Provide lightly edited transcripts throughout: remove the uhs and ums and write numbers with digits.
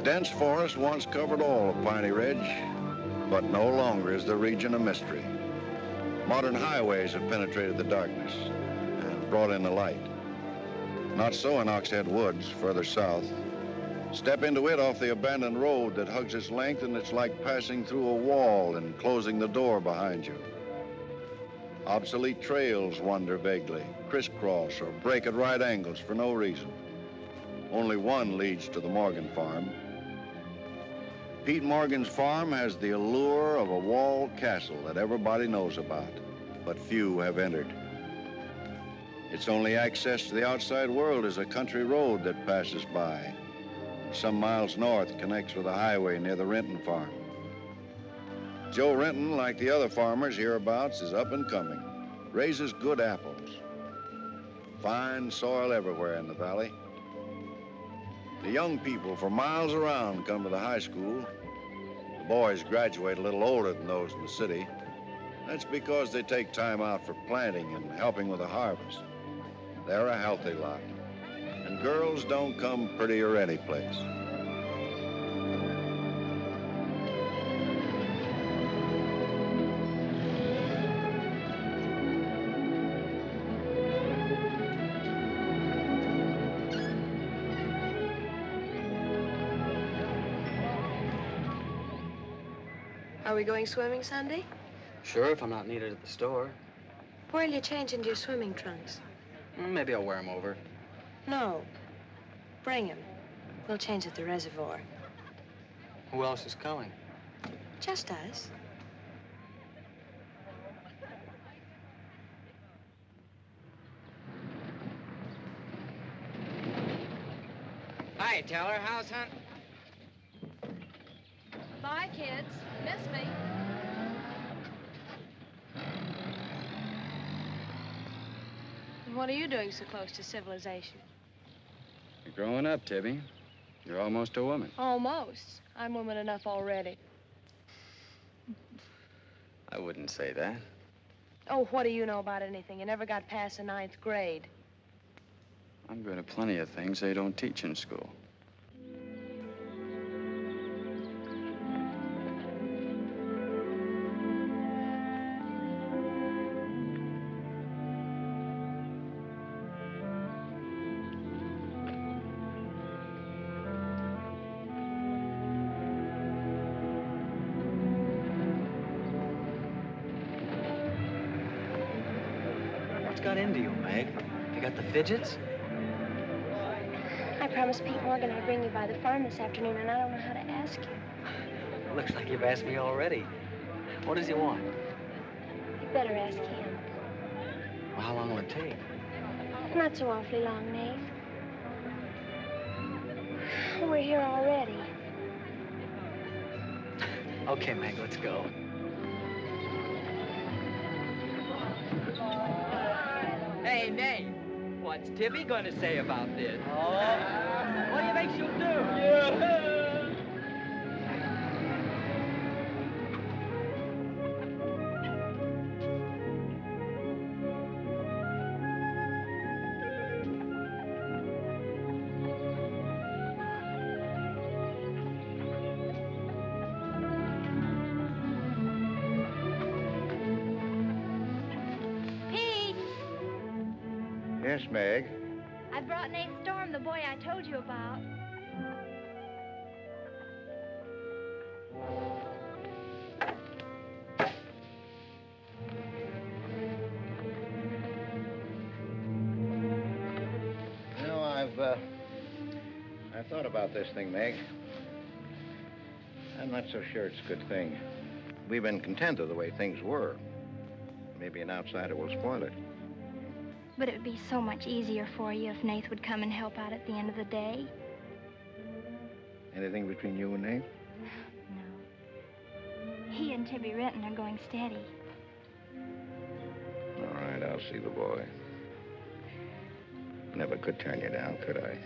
Dense forest once covered all of Piney Ridge, but no longer is the region a mystery. Modern highways have penetrated the darkness and brought in the light. Not so in Oxhead Woods, further south. Step into it off the abandoned road that hugs its length, and it's like passing through a wall and closing the door behind you. Obsolete trails wander vaguely, crisscross or break at right angles for no reason. Only one leads to the Morgan farm. Pete Morgan's farm has the allure of a walled castle that everybody knows about, but few have entered. Its only access to the outside world is a country road that passes by. Some miles north connects with a highway near the Renton farm. Joe Renton, like the other farmers hereabouts, is up and coming, raises good apples. Fine soil everywhere in the valley. The young people for miles around come to the high school. The boys graduate a little older than those in the city. That's because they take time out for planting and helping with the harvest. They're a healthy lot. And girls don't come prettier any place. Are we going swimming Sunday? Sure, if I'm not needed at the store. Where'll you change into your swimming trunks? Maybe I'll wear them over. No. Bring him. We'll change at the reservoir. Who else is coming? Just us. Hi, Teller. How's hunting? Bye, kids. Miss me. What are you doing so close to civilization? You're growing up, Tibby. You're almost a woman. Almost. I'm woman enough already. I wouldn't say that. Oh, what do you know about anything? You never got past the 9th grade. I'm good at plenty of things they don't teach in school. Got into you, Meg? You got the fidgets? I promised Pete Morgan I'd bring you by the farm this afternoon, and I don't know how to ask you. Looks like you've asked me already. What does he want? You better ask him. Well, how long will it take? Not so awfully long, Nate. We're here already. Okay, Meg, let's go. Hey, Nate, what's Tibby gonna say about this? Oh, What do you think she'll do? Yeah. Yes, Meg. I brought Nate Storm, the boy I told you about. You know, I've thought about this thing, Meg. I'm not so sure it's a good thing. We've been content with the way things were. Maybe an outsider will spoil it. But it would be so much easier for you if Nate would come and help out at the end of the day. Anything between you and Nate? No. He and Tibby Renton are going steady. All right, I'll see the boy. Never could turn you down, could I?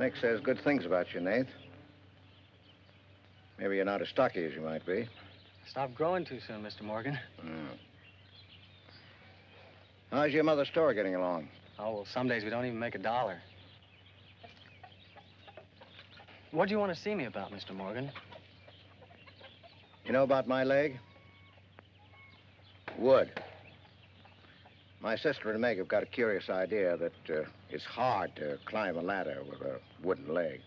Nick says good things about you, Nath. Maybe you're not as stocky as you might be. Stop growing too soon, Mr. Morgan. How's your mother's store getting along? Oh, well, some days we don't even make $1. What do you want to see me about, Mr. Morgan? You know about my leg? Wood. My sister and Meg have got a curious idea that it's hard to climb a ladder with a wooden leg.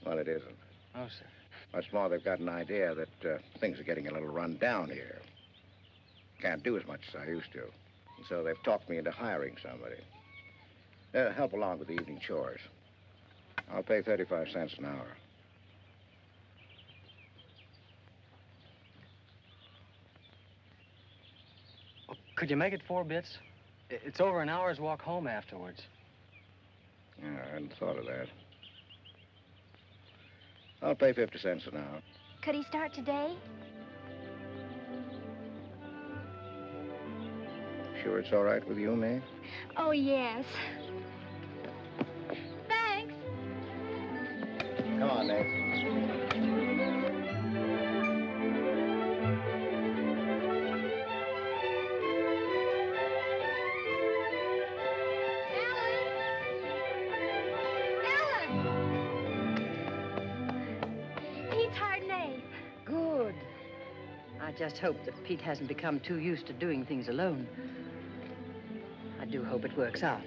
Well, it isn't. Oh, sir. What's more, they've got an idea that things are getting a little run down here. Can't do as much as I used to. And so they've talked me into hiring somebody. Help along with the evening chores. I'll pay 35 cents an hour. Could you make it 4 bits? It's over an hour's walk home afterwards. Yeah, I hadn't thought of that. I'll pay 50 cents an hour. Could he start today? Sure it's all right with you, Mae? Oh, yes. Thanks. Come on, Nate. Good. I just hope that Pete hasn't become too used to doing things alone. I do hope it works out.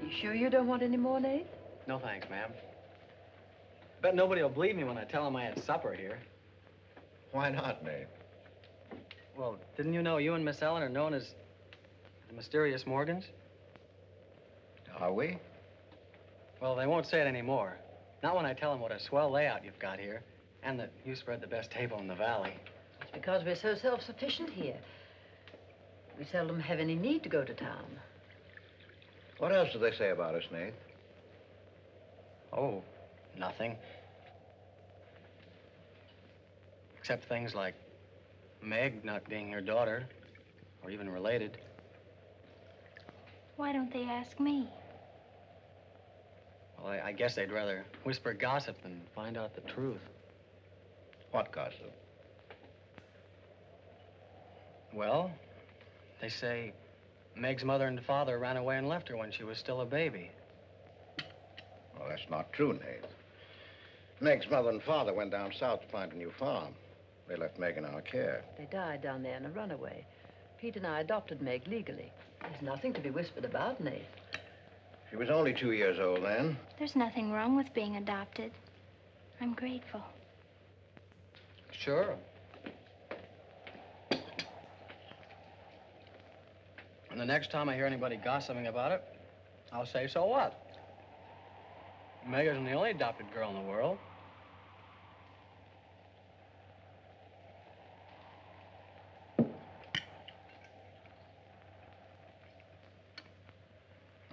You sure you don't want any more, Nate? No thanks, ma'am. Bet nobody will believe me when I tell them I had supper here. Why not, Nate? Well, didn't you know you and Miss Ellen are known as the mysterious Morgans? Are we? Well, they won't say it anymore. Not when I tell them what a swell layout you've got here, and that you spread the best table in the valley. It's because we're so self-sufficient here. We seldom have any need to go to town. What else do they say about us, Nate? Oh, nothing. Except things like Meg not being your daughter, or even related. Why don't they ask me? Well, I guess they'd rather whisper gossip than find out the truth. What gossip? Well, they say Meg's mother and father ran away and left her when she was still a baby. Well, that's not true, Nate. Meg's mother and father went down south to find a new farm. They left Meg in our care. They died down there in a runaway. Pete and I adopted Meg legally. There's nothing to be whispered about, Nate. She was only 2 years old then. There's nothing wrong with being adopted. I'm grateful. Sure. And the next time I hear anybody gossiping about it, I'll say, so what? Meg isn't the only adopted girl in the world.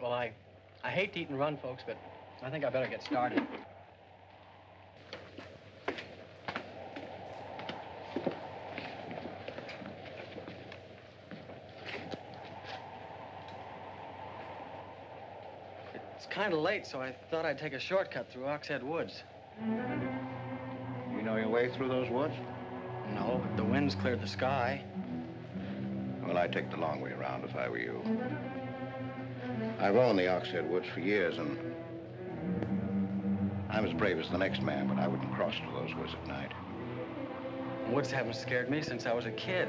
Well, I hate to eat and run, folks, but I think I better get started. It's kind of late, so I thought I'd take a shortcut through Oxhead Woods. You know your way through those woods? No, but the wind's cleared the sky. Well, I'd take the long way around if I were you. I've owned the Oxhead Woods for years, and I'm as brave as the next man, but I wouldn't cross through those woods at night. Woods haven't scared me since I was a kid,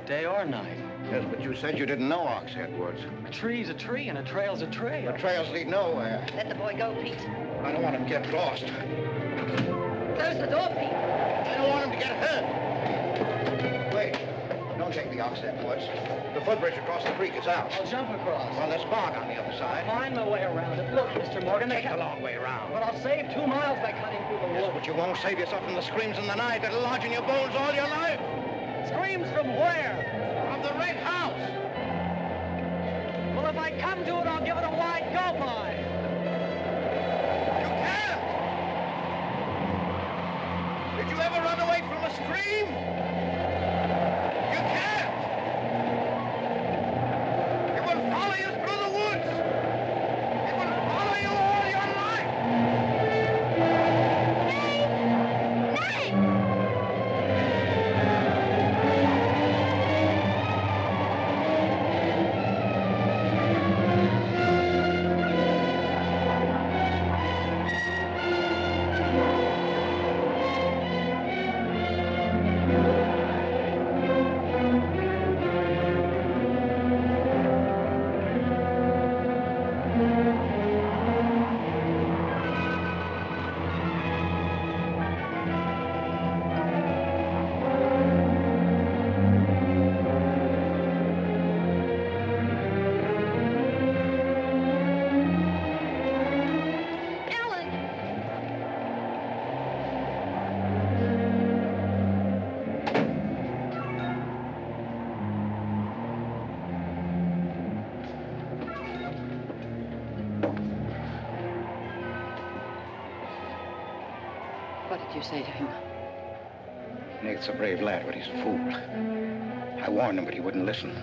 day or night. Yes, but you said you didn't know Oxhead Woods. A tree's a tree, and a trail's a trail. The trails lead nowhere. Let the boy go, Pete. I don't want him to get lost. Close the door, Pete. I don't want him to get hurt. Wait. Don't take the Oxhead Woods. The footbridge across the creek is out. I'll jump across. Well, there's fog on the other side. I'll find my way around it. Look, Mr. Morgan, Take the long way around. But I'll save 2 miles by cutting through the Yes, woods. but you won't save yourself from the screams in the night that'll lodge in your bones all your life. Screams from where? From the red house. I come to it, I'll give it a wide go by. You can't! Did you ever run away from a stream? You can't! It will follow you through the woods! It will follow you all your life! What did you say to him? Nate's a brave lad, but he's a fool. I warned him, but he wouldn't listen.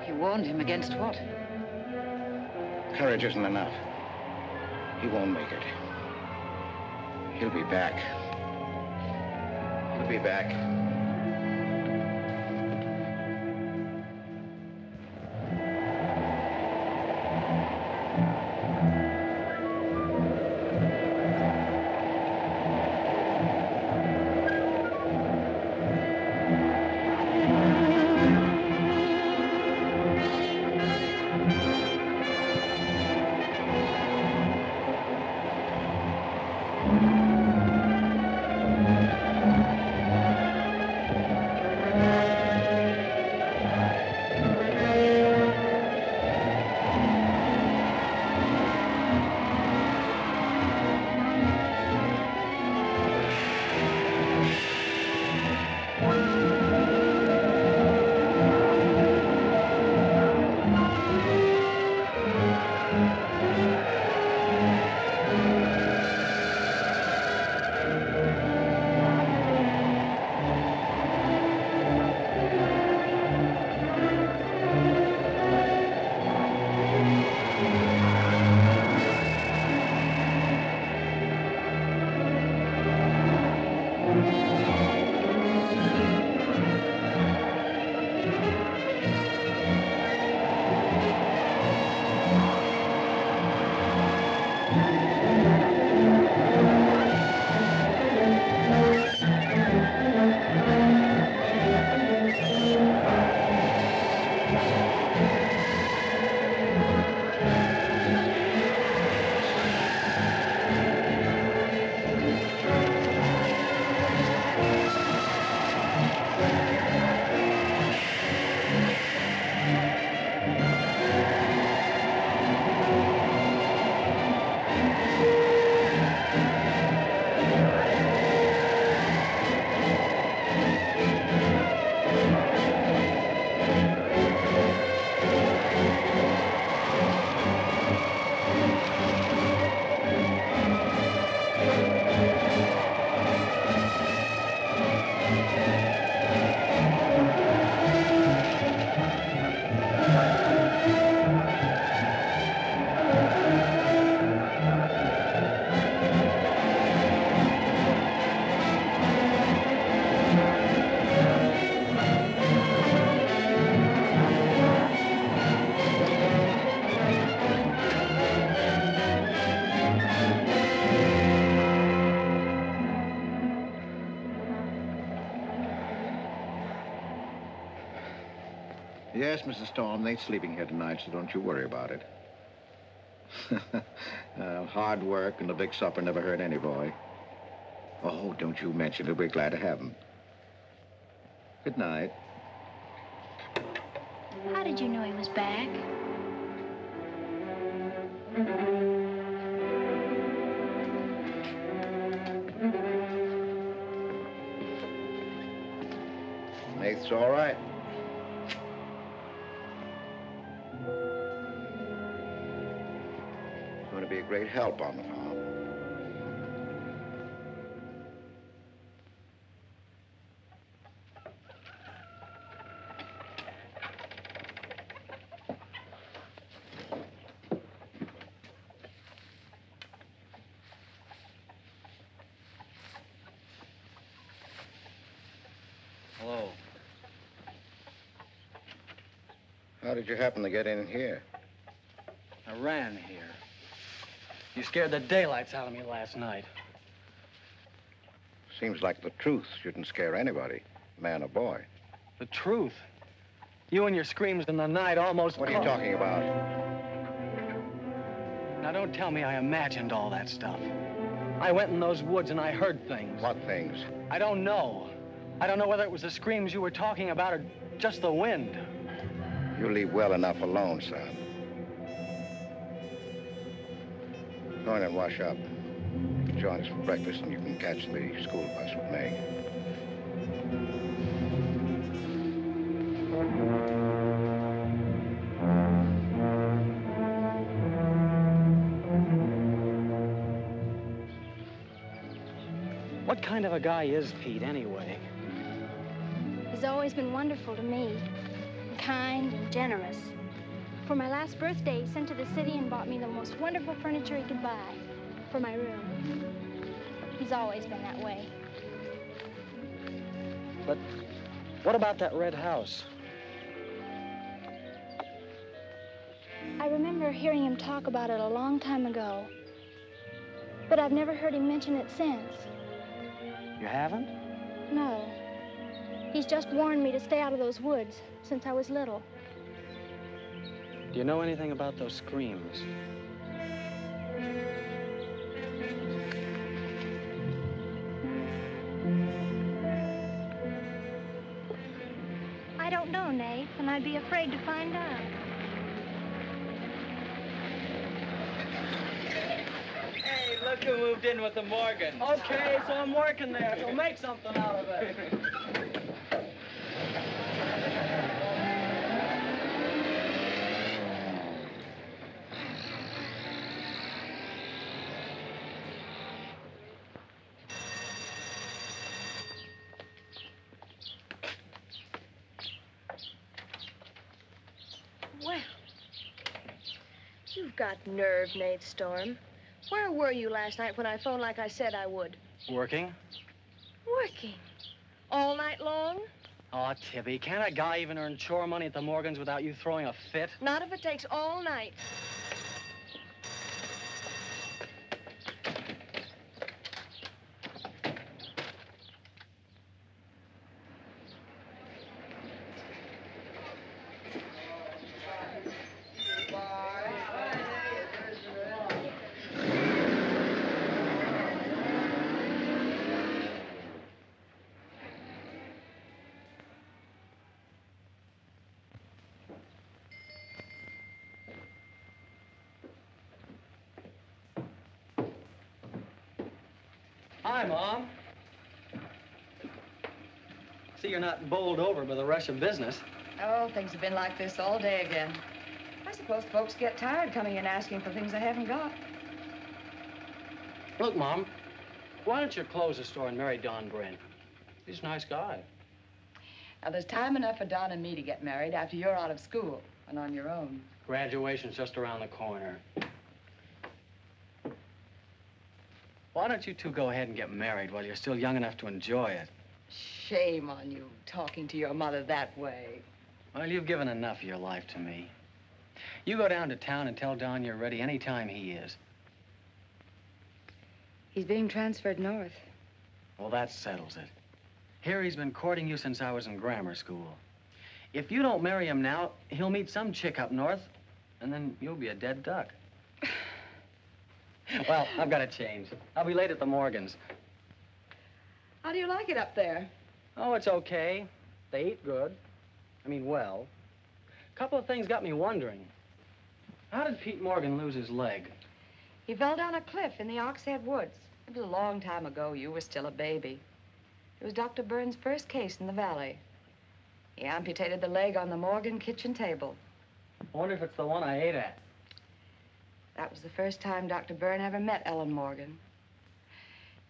You warned him against what? Courage isn't enough. He won't make it. He'll be back. He'll be back. Yes, Mrs. Storm, Nate's sleeping here tonight, so don't you worry about it. Hard work and a big supper never hurt any boy. Oh, don't you mention it. We're glad to have him. Good night. How did you know he was back? Nate's all right. going to be a great help on the farm. Hello. How did you happen to get in here? I ran here. You scared the daylights out of me last night. Seems like the truth shouldn't scare anybody, man or boy. The truth? You and your screams in the night almost... What are you talking about? Now, don't tell me I imagined all that stuff. I went in those woods and I heard things. What things? I don't know. I don't know whether it was the screams you were talking about or just the wind. You leave well enough alone, son. Go in and wash up. You can join us for breakfast and you can catch the school bus with me. What kind of a guy is Pete, anyway? He's always been wonderful to me. Kind and generous. For my last birthday, he sent to the city and bought me the most wonderful furniture he could buy for my room. He's always been that way. But what about that red house? I remember hearing him talk about it a long time ago. But I've never heard him mention it since. You haven't? No. He's just warned me to stay out of those woods since I was little. Do you know anything about those screams? I don't know, Nate, and I'd be afraid to find out. Hey, look who moved in with the Morgans. Okay, so I'm working there, so make something out of it. Well, you've got nerve, Nate Storm. Where were you last night when I phoned like I said I would? Working? Working. All night long? Oh, Tibby, can't a guy even earn chore money at the Morgans without you throwing a fit? Not if it takes all night. Hi, Mom. See, you're not bowled over by the rush of business. Oh, things have been like this all day again. I suppose folks get tired coming in asking for things they haven't got. Look, Mom, why don't you close the store and marry Don Brent? He's a nice guy. Now, there's time enough for Don and me to get married after you're out of school and on your own. Graduation's just around the corner. Why don't you two go ahead and get married while you're still young enough to enjoy it? Shame on you, talking to your mother that way. Well, you've given enough of your life to me. You go down to town and tell Don you're ready any time he is. He's being transferred north. Well, that settles it. Here he's been courting you since I was in grammar school. If you don't marry him now, he'll meet some chick up north, and then you'll be a dead duck. Well, I've got to change. I'll be late at the Morgans. How do you like it up there? Oh, it's okay. They eat good. I mean, well. A couple of things got me wondering. How did Pete Morgan lose his leg? He fell down a cliff in the Oxhead Woods. It was a long time ago. You were still a baby. It was Dr. Burns' first case in the valley. He amputated the leg on the Morgan kitchen table. I wonder if it's the one I ate at. That was the first time Dr. Byrne ever met Ellen Morgan.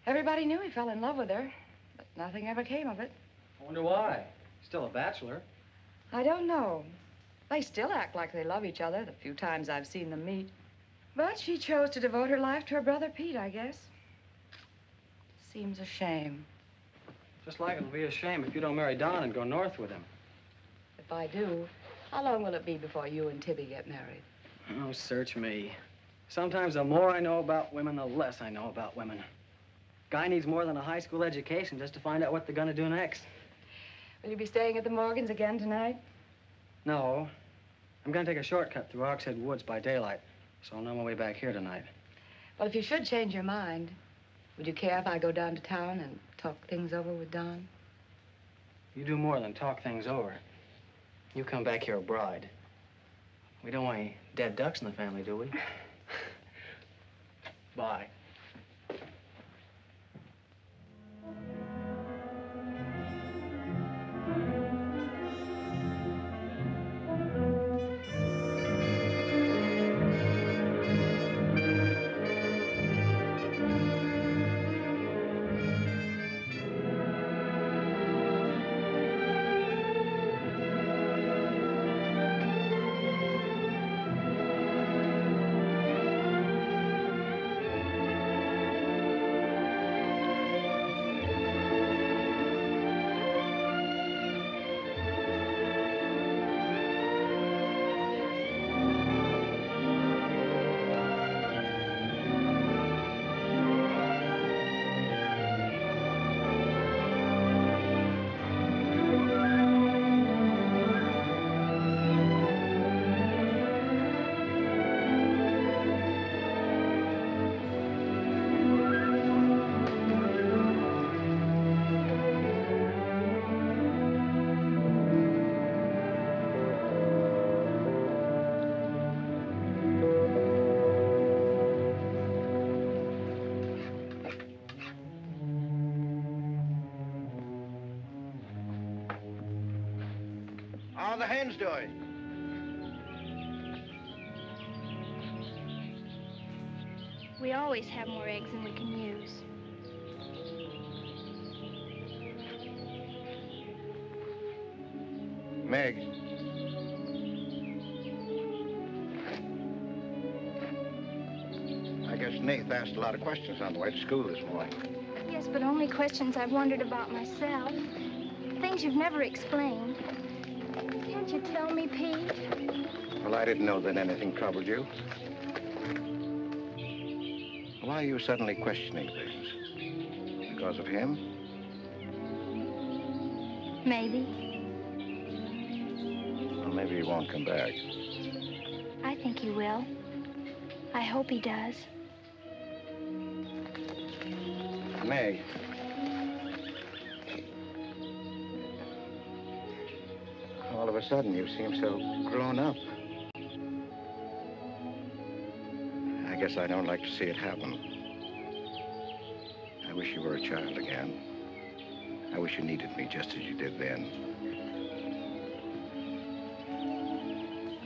Everybody knew he fell in love with her, but nothing ever came of it. I wonder why. Still a bachelor. I don't know. They still act like they love each other the few times I've seen them meet. But she chose to devote her life to her brother Pete, I guess. Seems a shame. Just like it'll be a shame if you don't marry Don and go north with him. If I do, how long will it be before you and Tibby get married? Oh, search me. Sometimes the more I know about women, the less I know about women. Guy needs more than a high school education just to find out what they're gonna do next. Will you be staying at the Morgans again tonight? No. I'm gonna take a shortcut through Oxhead Woods by daylight, so I'll know my way back here tonight. Well, if you should change your mind, would you care if I go down to town and talk things over with Don? You do more than talk things over. You come back here a bride. We don't want any dead ducks in the family, do we? Bye. How are the hens doing? We always have more eggs than we can use. Meg. I guess Nate asked a lot of questions on the way to school this morning. Yes, but only questions I've wondered about myself. Things you've never explained. Can't you tell me, Pete? Well, I didn't know that anything troubled you. Why are you suddenly questioning things? Because of him? Maybe. Well, maybe he won't come back. I think he will. I hope he does. Meg. All of a sudden, you seem so grown up. I guess I don't like to see it happen. I wish you were a child again. I wish you needed me just as you did then.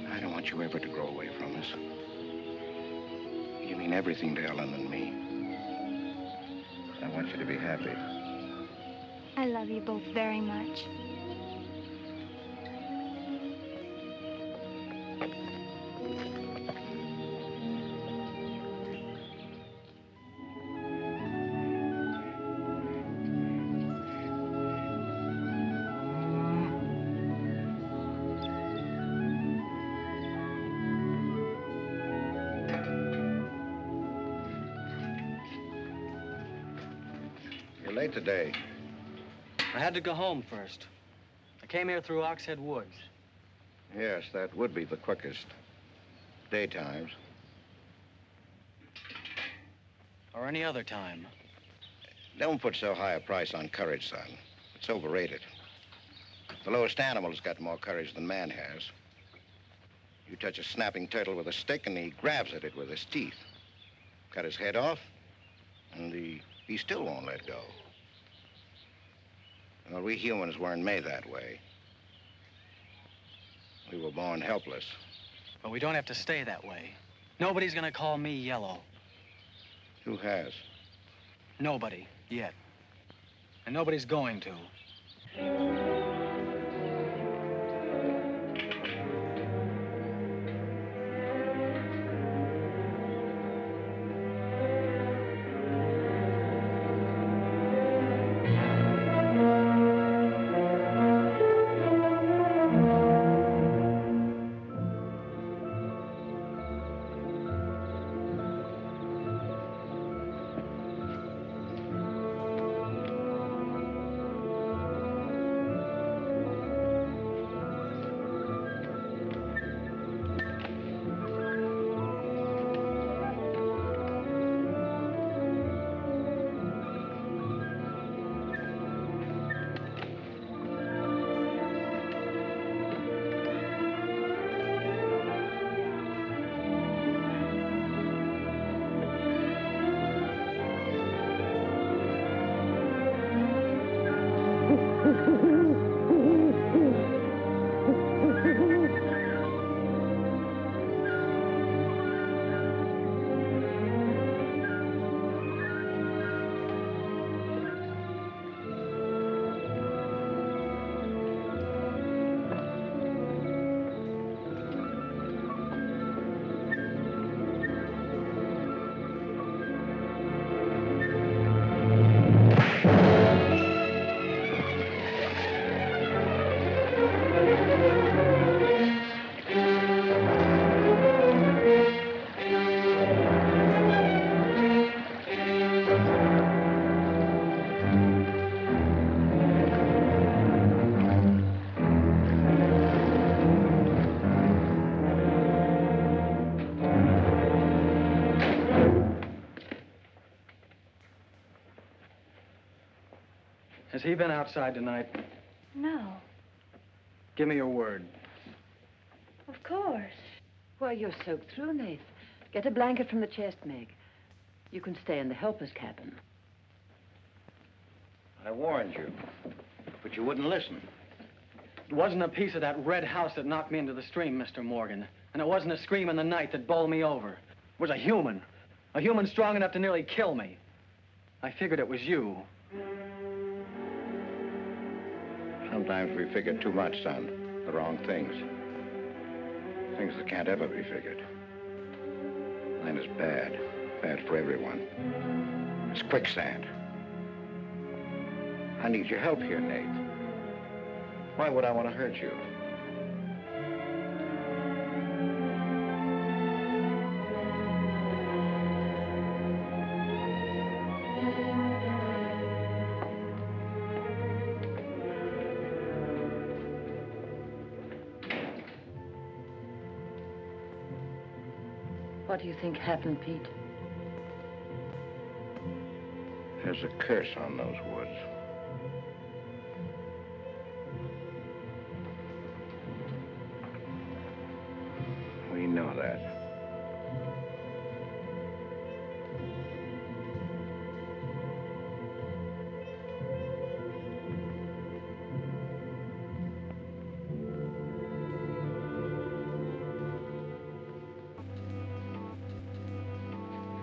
I don't want you ever to grow away from us. You mean everything to Ellen and me. I want you to be happy. I love you both very much. You're late today. I had to go home first. I came here through Oxhead Woods. Yes, that would be the quickest. Daytimes. Or any other time. Don't put so high a price on courage, son. It's overrated. The lowest animal's got more courage than man has. You touch a snapping turtle with a stick and he grabs at it with his teeth. Cut his head off, and he still won't let go. Well, we humans weren't made that way. We were born helpless. But we don't have to stay that way. Nobody's gonna call me yellow. Who has? Nobody, yet. And nobody's going to. Has he been outside tonight? No. Give me your word. Of course. Why, you're soaked through, Nath. Get a blanket from the chest, Meg. You can stay in the helper's cabin. I warned you, but you wouldn't listen. It wasn't a piece of that red house that knocked me into the stream, Mr. Morgan. And it wasn't a scream in the night that bowled me over. It was a human strong enough to nearly kill me. I figured it was you. Sometimes we figure too much, son. The wrong things. Things that can't ever be figured. Mine is bad. Bad for everyone. It's quicksand. I need your help here, Nate. Why would I want to hurt you? What do you think happened, Pete? There's a curse on those woods. We know that.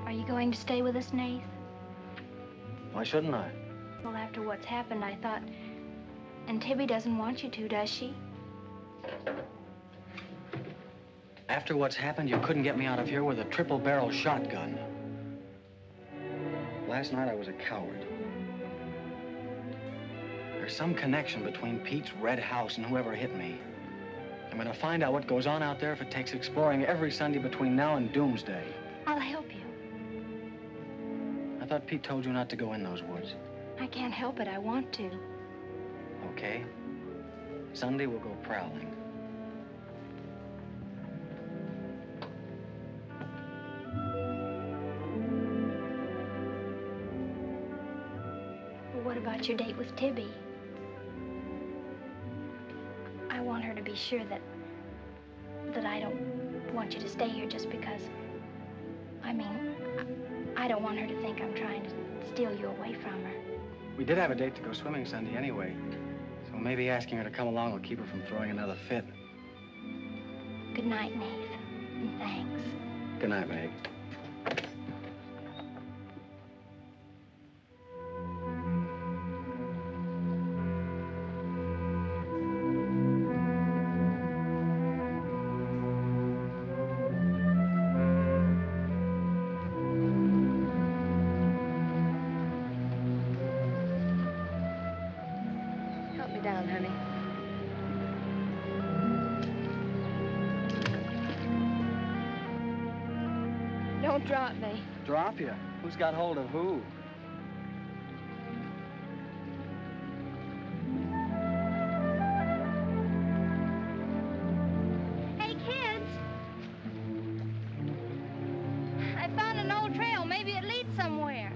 Are you going to stay with us, Nath? Why shouldn't I? Well, after what's happened, I thought... And Tibby doesn't want you to, does she? After what's happened, you couldn't get me out of here with a triple-barrel shotgun. Last night, I was a coward. There's some connection between Pete's red house and whoever hit me. I'm gonna find out what goes on out there if it takes exploring every Sunday between now and doomsday. I'll help you. I thought Pete told you not to go in those woods. I can't help it. I want to. Okay. Sunday, we'll go prowling. Well, what about your date with Tibby? I want her to be sure that I don't want you to stay here just because... I mean, I don't want her to think I'm trying to steal you away from her. We did have a date to go swimming Sunday anyway. So maybe asking her to come along will keep her from throwing another fit. Good night, Nath, and thanks. Good night, Meg. Help me down, honey. Don't drop me. Drop you? Who's got hold of who? Hey, kids. I found an old trail. Maybe it leads somewhere.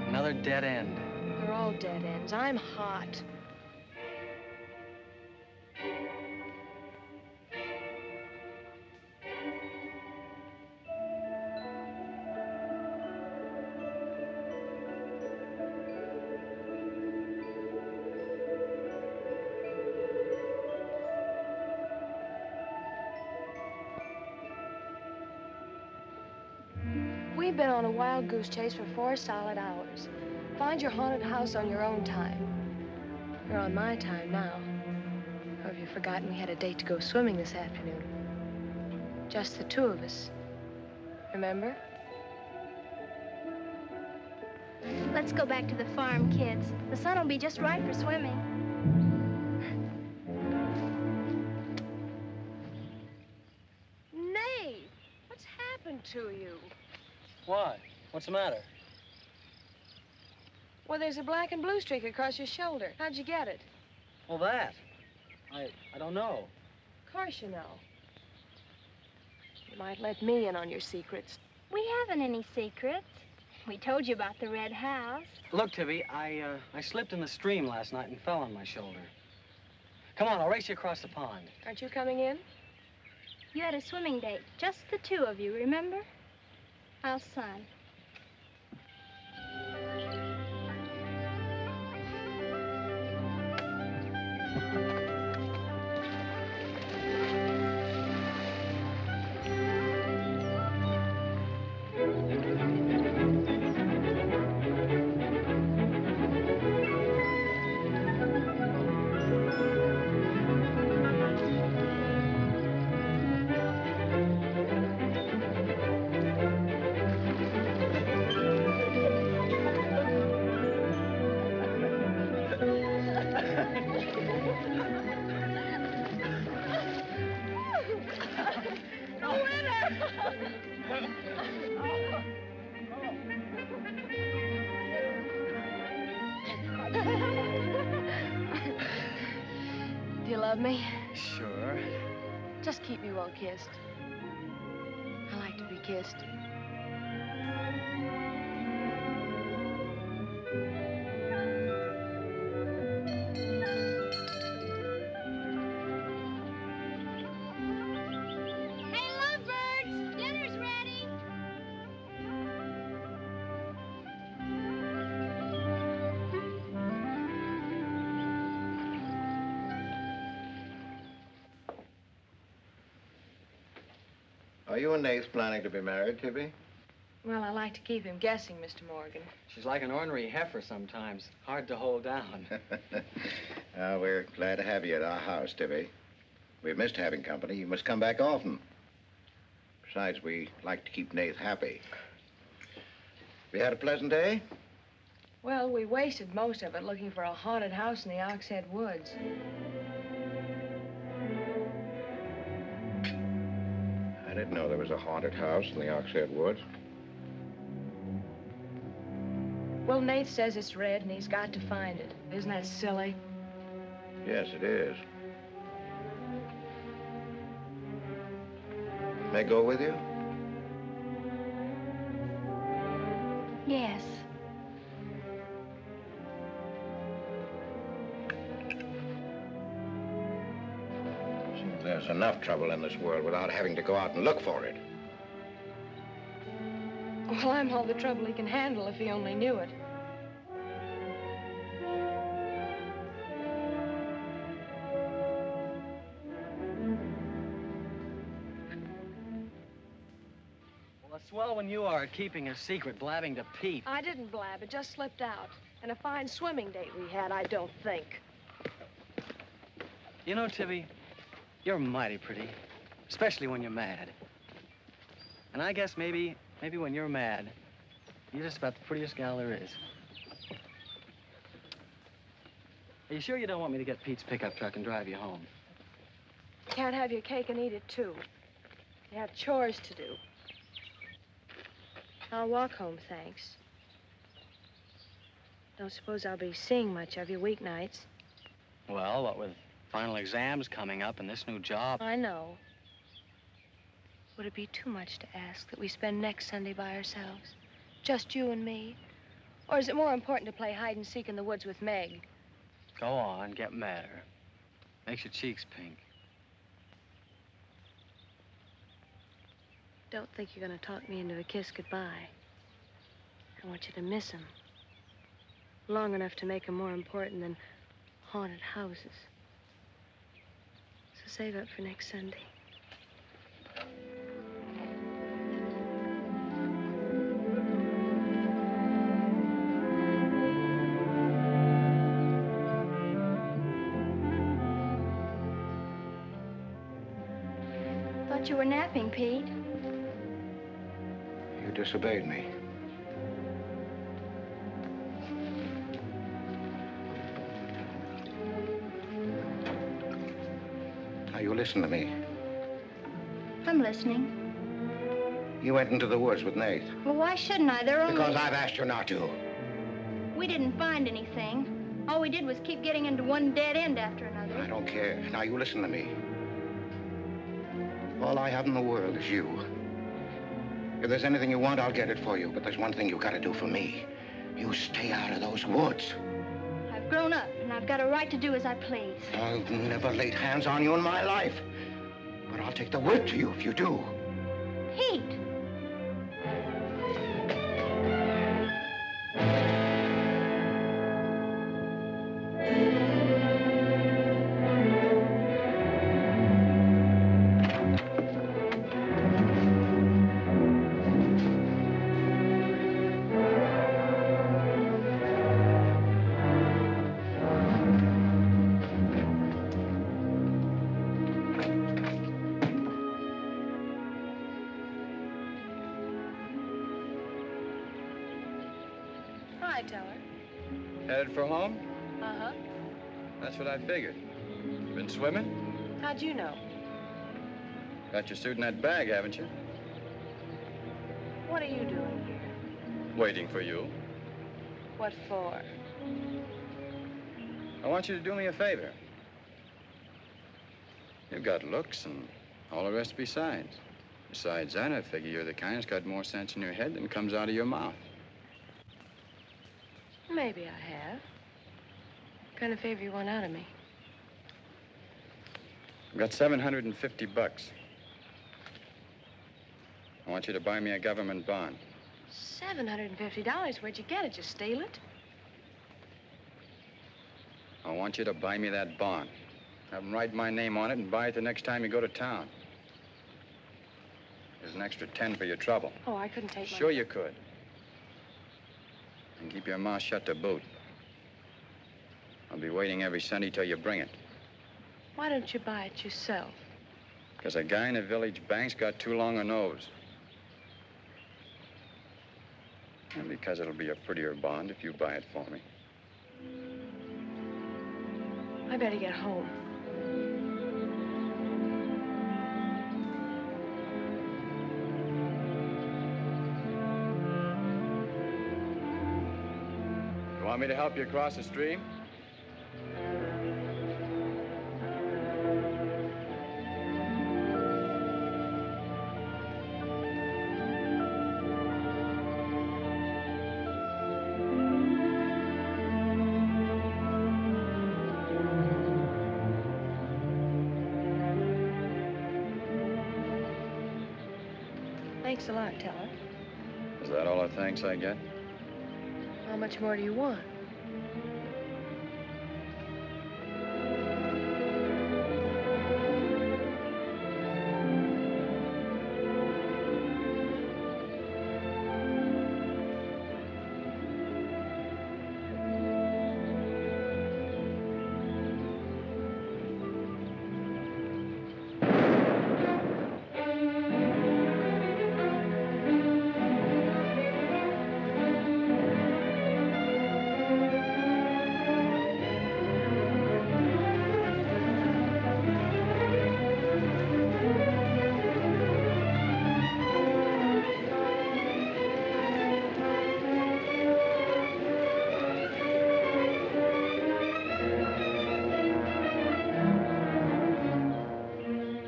Another dead end. They're all dead ends. I'm hot. We've been on a wild goose chase for 4 solid hours. Find your haunted house on your own time. You're on my time now. Or have you forgotten we had a date to go swimming this afternoon? Just the 2 of us. Remember? Let's go back to the farm, kids. The sun will be just right for swimming. Nate, what's happened to you? Why? What's the matter? Well, there's a black and blue streak across your shoulder. How'd you get it? Well, that. I don't know. Of course you know. You might let me in on your secrets. We haven't any secrets. We told you about the red house. Look, Tibby, I slipped in the stream last night and fell on my shoulder. Come on, I'll race you across the pond. Aren't you coming in? You had a swimming date, just the 2 of you, remember? How's Son? Do you love me? Sure. Just keep me well kissed. I like to be kissed. Hey, lovebirds! Dinner's ready! Are you and Nath planning to be married, Tibby? Well, I like to keep him guessing, Mr. Morgan. She's like an ornery heifer sometimes. Hard to hold down. We're glad to have you at our house, Tibby. We've missed having company. You must come back often. Besides, we like to keep Nath happy. We had a pleasant day? Well, we wasted most of it looking for a haunted house in the Oxhead Woods. I didn't know there was a haunted house in the Oxhead Woods. Well, Nate says it's red and he's got to find it. Isn't that silly? Yes, it is. May I go with you? Yes. See, there's enough trouble in this world without having to go out and look for it. Well, I'm all the trouble he can handle if he only knew it. Well, it's swell when you are keeping a secret, blabbing to Pete. I didn't blab. It just slipped out. And a fine swimming date we had, I don't think. You know, Tibby, you're mighty pretty, especially when you're mad. And I guess maybe when you're mad, you're just about the prettiest gal there is. Are you sure you don't want me to get Pete's pickup truck and drive you home? You can't have your cake and eat it, too. You have chores to do. I'll walk home, thanks. Don't suppose I'll be seeing much of you weeknights. Well, what with final exams coming up and this new job. I know. Would it be too much to ask that we spend next Sunday by ourselves? Just you and me? Or is it more important to play hide and seek in the woods with Meg? Go on, get madder. Makes your cheeks pink. Don't think you're going to talk me into a kiss goodbye. I want you to miss him. Long enough to make him more important than haunted houses. So save up for next Sunday. Thought you were napping, Pete. You disobeyed me. Now, you listen to me. I'm listening. You went into the woods with Nath. Well, why shouldn't I? They're only... Because I've asked you not to. We didn't find anything. All we did was keep getting into one dead end after another. I don't care. Now, you listen to me. All I have in the world is you. If there's anything you want, I'll get it for you. But there's one thing you gotta do for me. You stay out of those woods. I've grown up, and I've got a right to do as I please. I've never laid hands on you in my life. But I'll take the whip to you if you do. Pete! Headed for home? Uh-huh. That's what I figured. Been swimming? How'd you know? Got your suit in that bag, haven't you? What are you doing here? Waiting for you. What for? I want you to do me a favor. You've got looks and all the rest besides. Besides that, I figure you're the kind that's got more sense in your head than comes out of your mouth. Maybe I have. What kind of favor you want out of me? I've got $750. I want you to buy me a government bond. $750? Where'd you get it? Just steal it? I want you to buy me that bond. Have them write my name on it and buy it the next time you go to town. There's an extra 10 for your trouble. Oh, I couldn't take Sure you could. And keep your mouth shut to boot. I'll be waiting every Sunday till you bring it. Why don't you buy it yourself? Because a guy in a village bank's got too long a nose. And because it'll be a prettier bond if you buy it for me. I better get home. You want me to help you across the stream? Thanks a lot, Teller. Is that all the thanks I get? How much more do you want?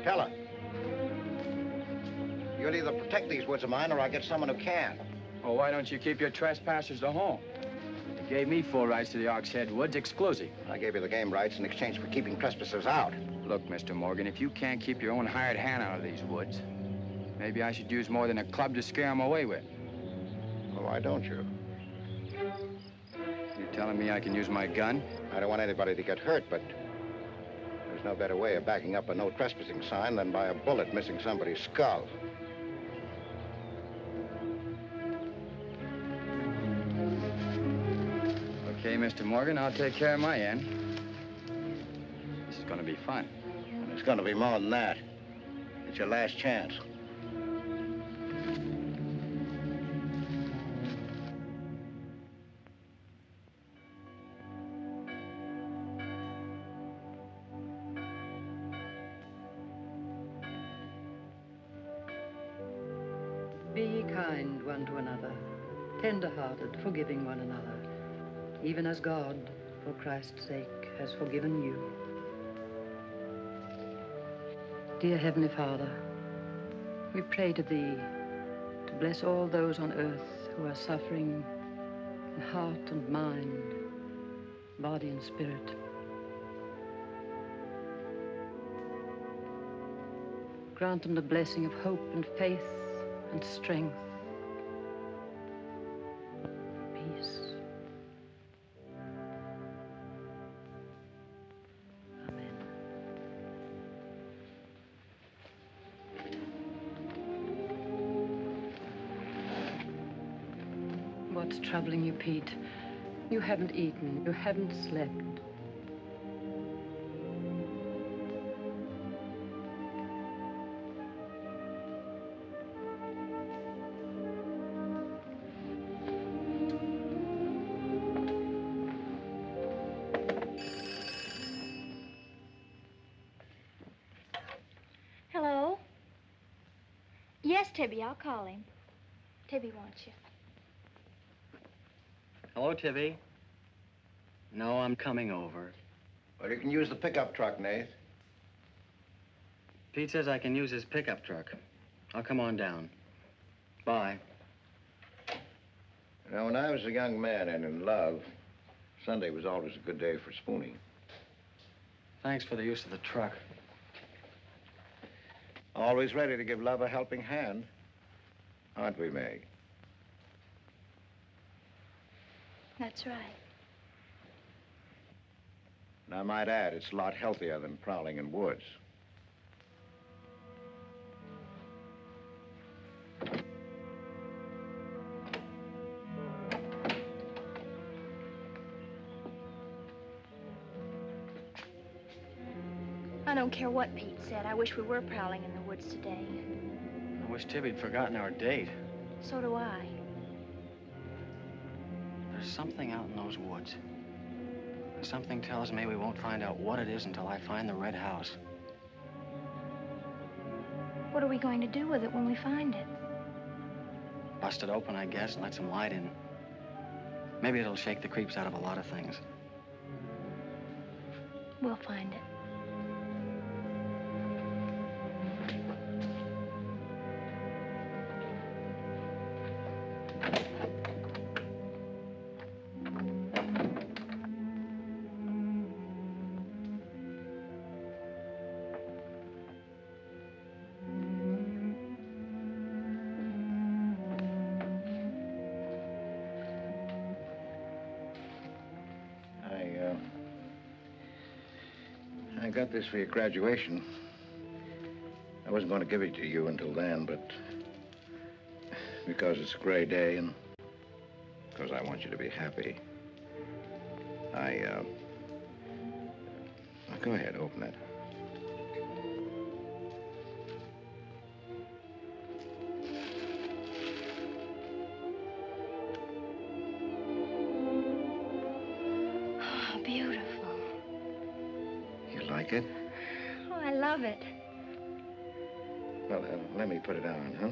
Teller. You'll either protect these woods of mine or I'll get someone who can. Well, why don't you keep your trespassers to home? You gave me full rights to the Ox Head Woods, exclusive. I gave you the game rights in exchange for keeping trespassers out. Look, Mr. Morgan, if you can't keep your own hired hand out of these woods, maybe I should use more than a club to scare them away with. Well, why don't you? You telling me I can use my gun? I don't want anybody to get hurt, but there's no better way of backing up a no trespassing sign than by a bullet missing somebody's skull. Okay, Mr. Morgan, I'll take care of my end. This is going to be fun. And it's going to be more than that. It's your last chance. Be ye kind one to another, tender-hearted, forgiving one another, even as God, for Christ's sake, has forgiven you. Dear Heavenly Father, we pray to Thee to bless all those on earth who are suffering in heart and mind, body and spirit. Grant them the blessing of hope and faith and strength, peace. Amen. What's troubling you, Pete? You haven't eaten, you haven't slept. Hello? Yes, Tibby, I'll call him. Tibby wants you. Hello, Tibby. No, I'm coming over. Well, you can use the pickup truck, Nath. Pete says I can use his pickup truck. I'll come on down. Bye. You know, when I was a young man and in love, Sunday was always a good day for spooning. Thanks for the use of the truck. Always ready to give love a helping hand. Aren't we, Meg? That's right. And I might add, it's a lot healthier than prowling in woods. I don't care what Pete said. I wish we were prowling in the woods today. I wish Tibby'd forgotten our date. So do I. There's something out in those woods. And something tells me we won't find out what it is until I find the red house. What are we going to do with it when we find it? Bust it open, I guess, and let some light in. Maybe it'll shake the creeps out of a lot of things. We'll find it. I got this for your graduation. I wasn't going to give it to you until then, but because it's a gray day and because I want you to be happy, go ahead, open it. Oh, beautiful. You like it? Oh, I love it. Well, let me put it on, huh?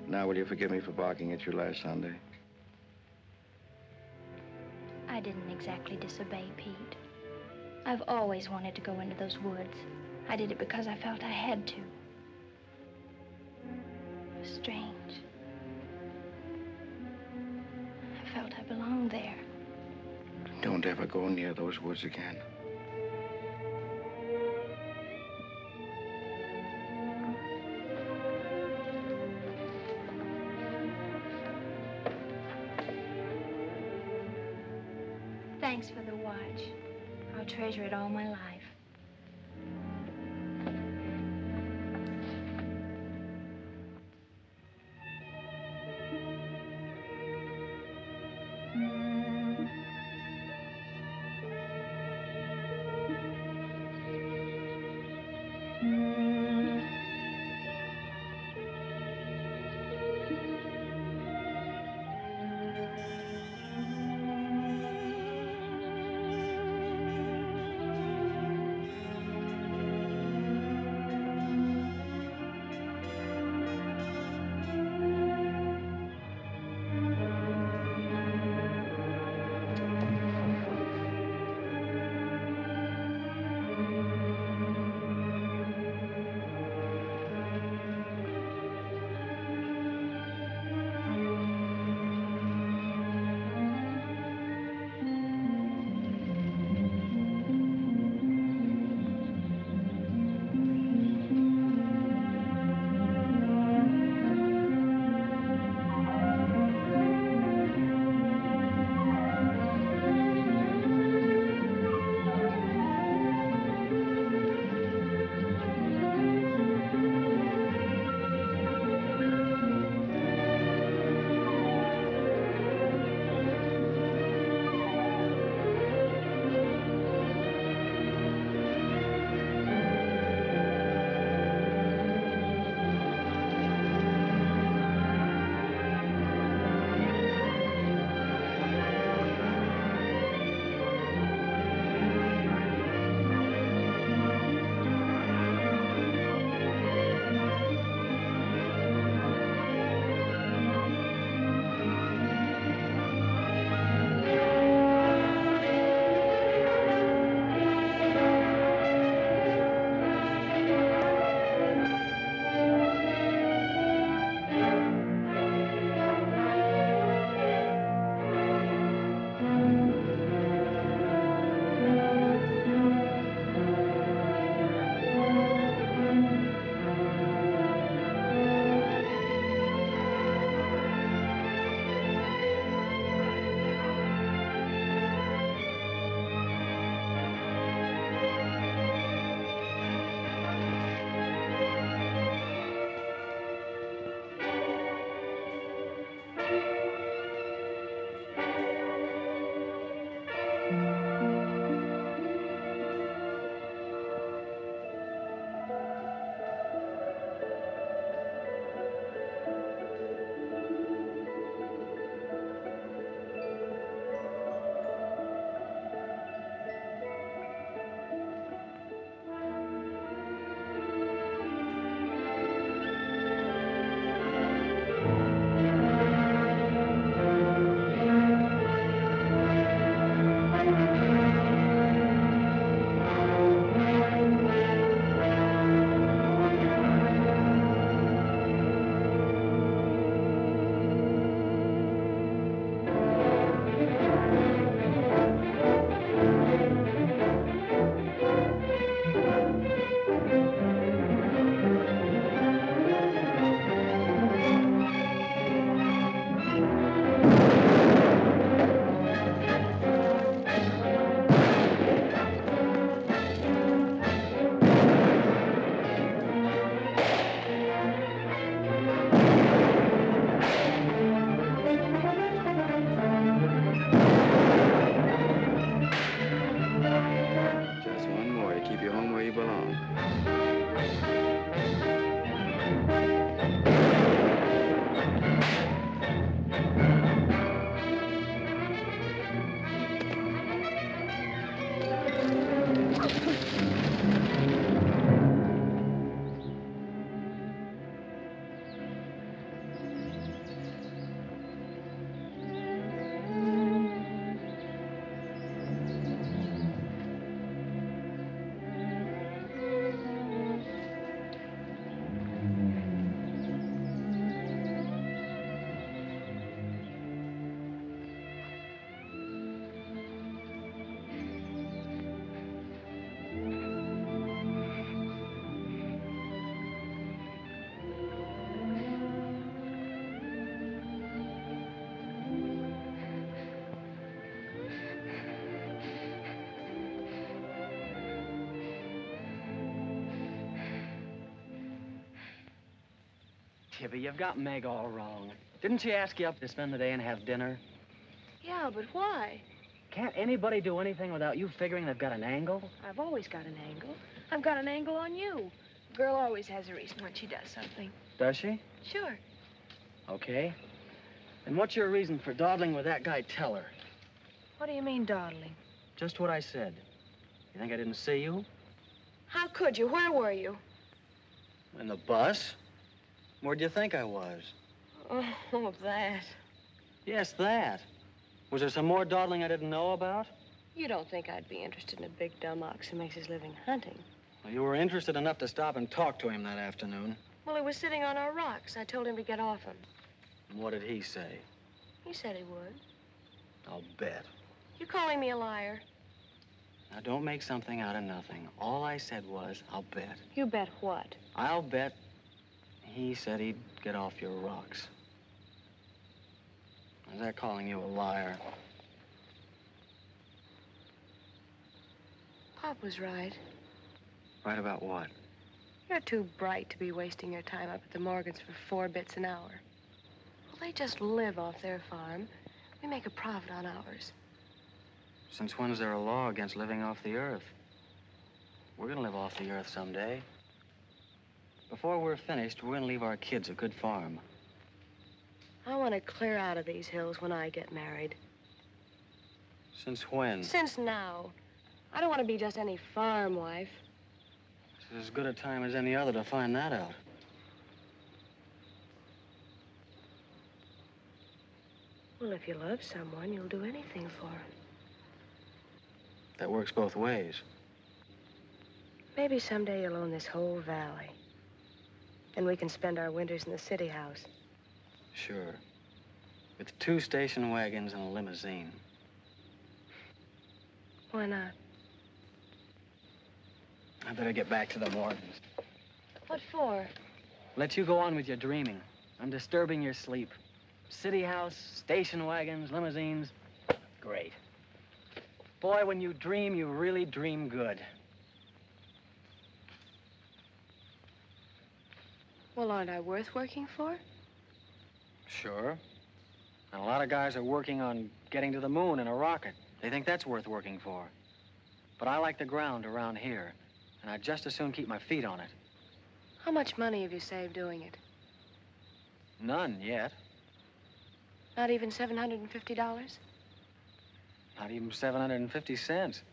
Now, will you forgive me for barking at you last Sunday? I didn't exactly disobey Pete. I've always wanted to go into those woods. I did it because I felt I had to. It was strange. I felt I belonged there. Don't ever go near those woods again. Thanks for the watch. I'll treasure it all my life. Tibby, you've got Meg all wrong. Didn't she ask you up to spend the day and have dinner? Yeah, but why? Can't anybody do anything without you figuring they've got an angle? I've always got an angle. I've got an angle on you. A girl always has a reason when she does something. Does she? Sure. Okay. And what's your reason for dawdling with that guy Teller? What do you mean, dawdling? Just what I said. You think I didn't see you? How could you? Where were you? In the bus? Where'd you think I was? Oh, that. Yes, that. Was there some more dawdling I didn't know about? You don't think I'd be interested in a big dumb ox who makes his living hunting? Well, you were interested enough to stop and talk to him that afternoon. Well, he was sitting on our rocks. I told him to get off them. And what did he say? He said he would. I'll bet. You calling me a liar? Now, don't make something out of nothing. All I said was, I'll bet. You bet what? I'll bet he said he'd get off your rocks. Is that calling you a liar? Pop was right. Right about what? You're too bright to be wasting your time up at the Morgans for 4 bits an hour. Well, they just live off their farm. We make a profit on ours. Since when's there a law against living off the earth? We're gonna live off the earth someday. Before we're finished, we're gonna leave our kids a good farm. I want to clear out of these hills when I get married. Since when? Since now. I don't want to be just any farm wife. It's as good a time as any other to find that out. Well, if you love someone, you'll do anything for him. That works both ways. Maybe someday you'll own this whole valley. And we can spend our winters in the city house. Sure. With 2 station wagons and a limousine. Why not? I better get back to the Morgans. What for? Let you go on with your dreaming. I'm disturbing your sleep. City house, station wagons, limousines. Great. Boy, when you dream, you really dream good. Well, aren't I worth working for? Sure. And a lot of guys are working on getting to the moon in a rocket. They think that's worth working for. But I like the ground around here, and I'd just as soon keep my feet on it. How much money have you saved doing it? None yet. Not even $750? Not even 750 cents.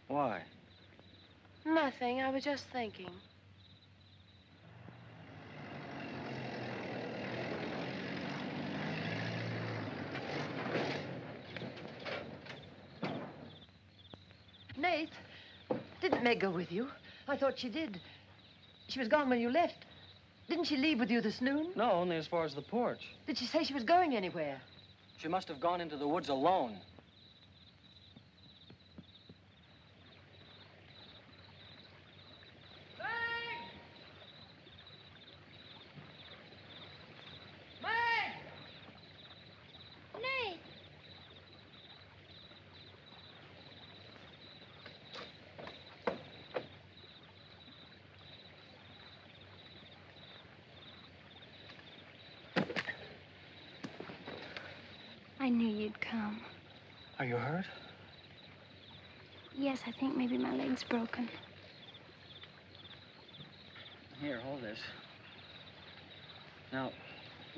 Why? Nothing. I was just thinking. Nate, didn't Meg go with you? I thought she did. She was gone when you left. Didn't she leave with you this noon? No, only as far as the porch. Did she say she was going anywhere? She must have gone into the woods alone. I knew you'd come. Are you hurt? Yes, I think maybe my leg's broken. Here, hold this. Now,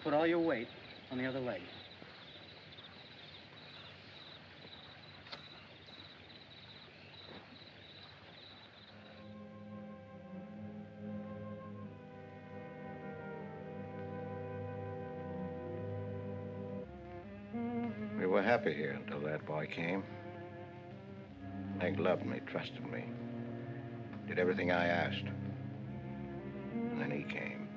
put all your weight on the other leg. We were happy here until that boy came. Meg loved me, trusted me, did everything I asked. And then he came.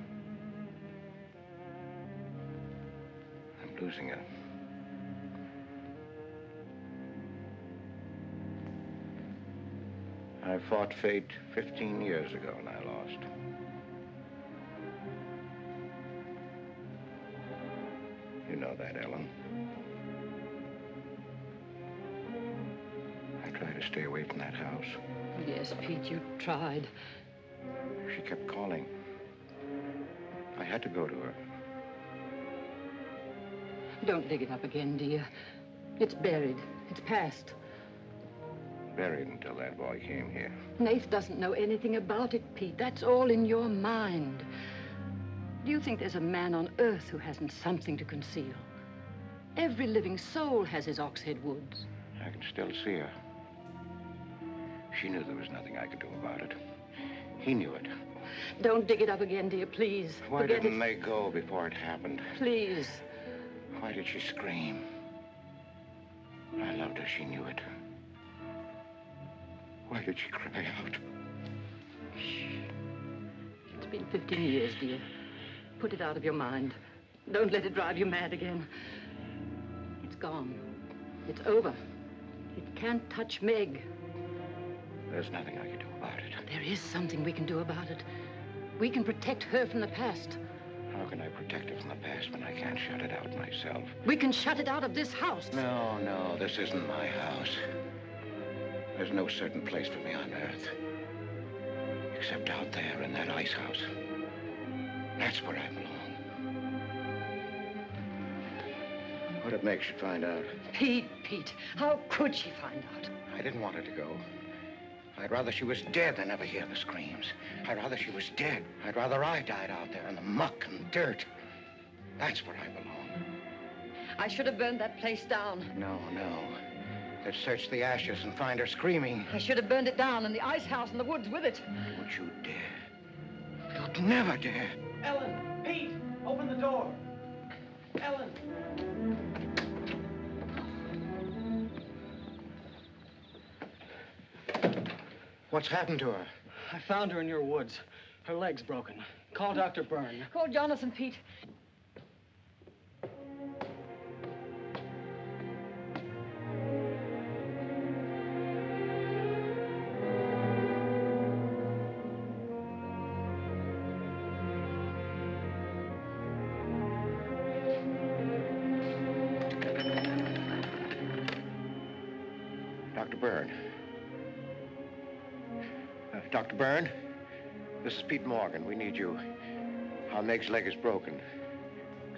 I'm losing her. I fought fate 15 years ago and I lost. You know that, Ellen. I tried to stay away from that house. Yes, Pete, you tried. She kept calling. I had to go to her. Don't dig it up again, dear. It's buried. It's past. Buried until that boy came here. Nath doesn't know anything about it, Pete. That's all in your mind. Do you think there's a man on earth who hasn't something to conceal? Every living soul has his Oxhead Woods. I can still see her. She knew there was nothing I could do about it. He knew it. Don't dig it up again, dear, please. Why Forget didn't it. they go before it happened? Please. Why did she scream? I loved her. She knew it. Why did she cry out? It's been 15 years, dear. Put it out of your mind. Don't let it drive you mad again. It's gone. It's over. It can't touch Meg. There's nothing I can do about it. There is something we can do about it. We can protect her from the past. How can I protect her from the past when I can't shut it out myself? We can shut it out of this house. No, this isn't my house. There's no certain place for me on Earth. Except out there in that ice house. That's where I belong. What if Meg should find out? Pete, how could she find out? I didn't want her to go. I'd rather she was dead than ever hear the screams. I'd rather she was dead. I'd rather I died out there in the muck and dirt. That's where I belong. I should have burned that place down. No. Let's search the ashes and find her screaming. I should have burned it down and the ice house in the woods with it. Would you dare? You'd never dare. Ellen, Pete, open the door. Ellen. What's happened to her? I found her in your woods. Her leg's broken. Call Dr. Byrne. Call Jonathan, Pete. Dr. Byrne. Dr. Byrne, this is Pete Morgan. We need you. Our Meg's leg is broken.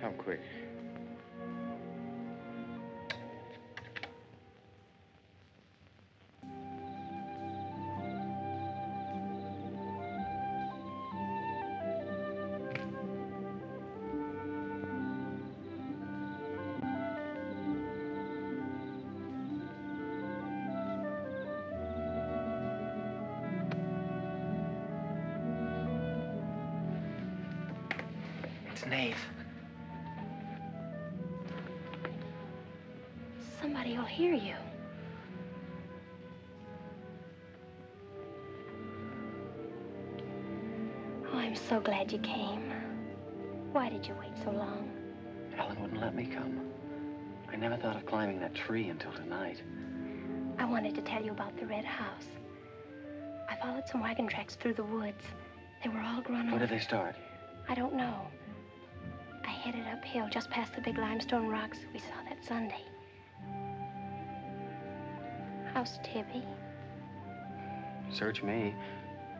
Come quick. Nath. Somebody will hear you. Oh, I'm so glad you came. Why did you wait so long? Ellen wouldn't let me come. I never thought of climbing that tree until tonight. I wanted to tell you about the red house. I followed some wagon tracks through the woods. They were all grown Where over. did they start? I don't know. I headed uphill just past the big limestone rocks we saw that Sunday. How's Tibby? Search me.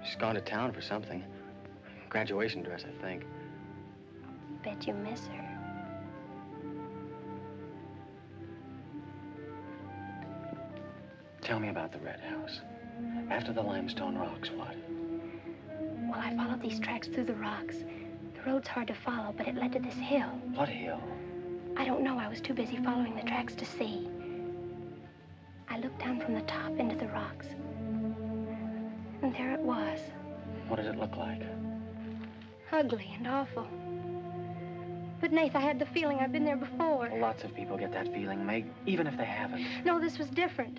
She's gone to town for something. Graduation dress, I think. Bet you miss her. Tell me about the red house. After the limestone rocks, what? Well, I followed these tracks through the rocks. The road's hard to follow, but it led to this hill. What hill? I don't know. I was too busy following the tracks to see. I looked down from the top into the rocks. And there it was. What did it look like? Ugly and awful. But, Nath, I had the feeling I'd been there before. Well, lots of people get that feeling, Meg, even if they haven't. No, this was different.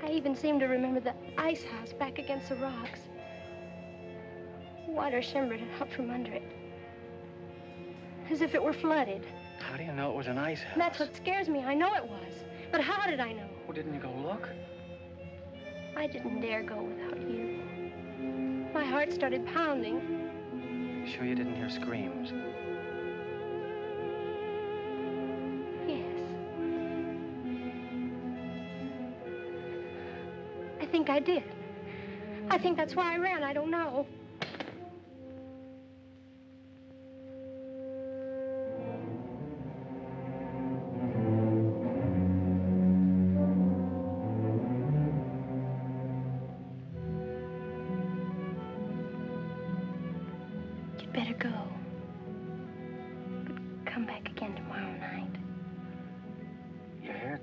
I even seemed to remember the ice house back against the rocks. Water shimmered out from under it. As if it were flooded. How do you know it was an ice house? That's what scares me. I know it was. But how did I know? Well, didn't you go look? I didn't dare go without you. My heart started pounding. Sure you didn't hear screams? Yes. I think I did. I think that's why I ran. I don't know.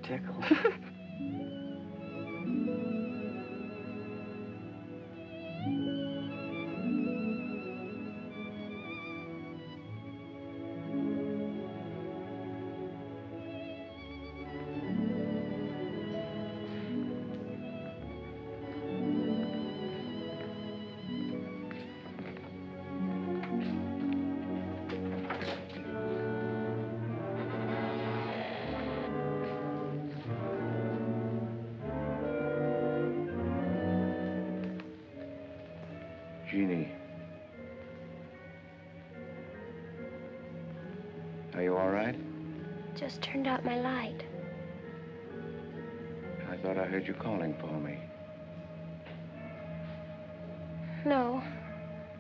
tickle. Jeannie. Are you all right? Just turned out my light. I thought I heard you calling for me. No,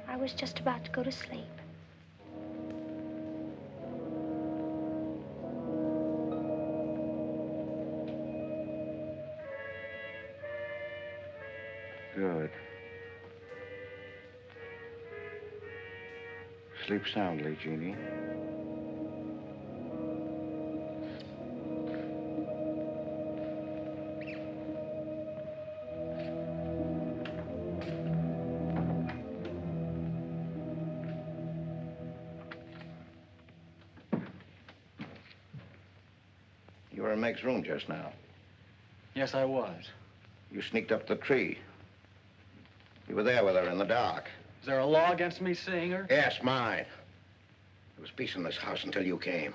I was just about to go to sleep. Good. Sleep soundly, Jeannie. You were in Meg's room just now. Yes, I was. You sneaked up the tree. You were there with her in the dark. Is there a law against me seeing her? Yes, mine. There was peace in this house until you came.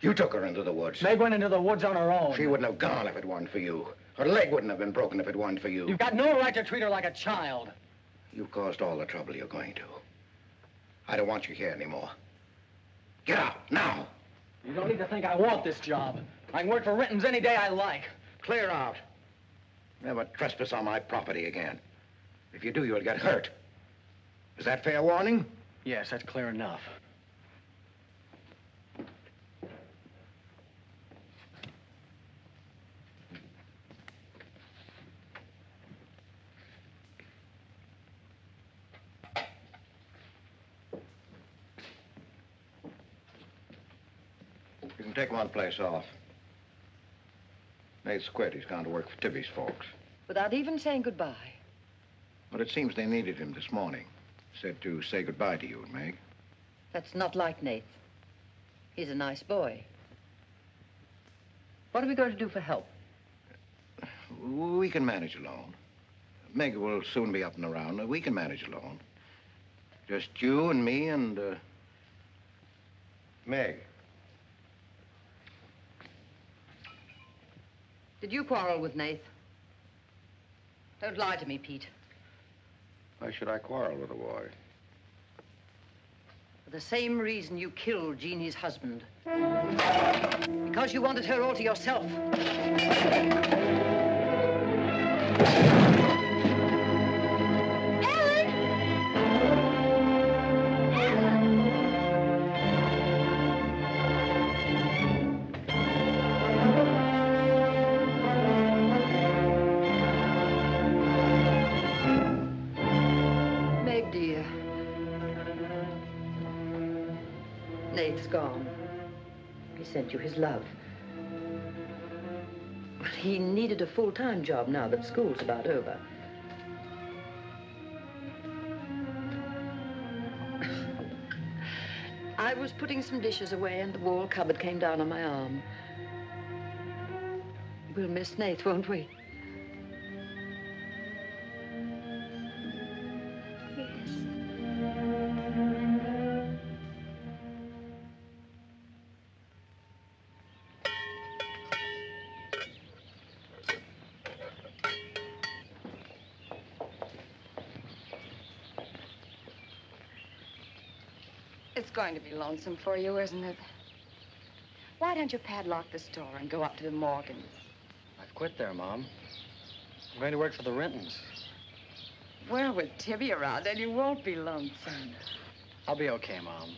You took her into the woods. Meg went into the woods on her own. She wouldn't have gone if it weren't for you. Her leg wouldn't have been broken if it weren't for you. You've got no right to treat her like a child. You caused all the trouble you're going to. I don't want you here anymore. Get out, now. You don't need to think I want this job. I can work for Renton's any day I like. Clear out. Never trespass on my property again. If you do, you'll get hurt. Is that fair warning? Yes, that's clear enough. You can take one place off. Nate's quit. He's gone to work for Tibby's folks. Without even saying goodbye. But it seems they needed him this morning. Said to say goodbye to you, Meg. That's not like Nath. He's a nice boy. What are we going to do for help? We can manage alone. Meg will soon be up and around. We can manage alone. Just you and me and, Meg. Did you quarrel with Nath? Don't lie to me, Pete. Why should I quarrel with a boy? For the same reason you killed Jeannie's husband. Because you wanted her all to yourself. Nate's gone. He sent you his love. But he needed a full-time job now that school's about over. I was putting some dishes away and the wall cupboard came down on my arm. We'll miss Nath, won't we? It's going to be lonesome for you, isn't it? Why don't you padlock the store and go up to the Morgans? I've quit there, Mom. I'm going to work for the Rentons. Well, with Tibby around, then you won't be lonesome. I'll be okay, Mom.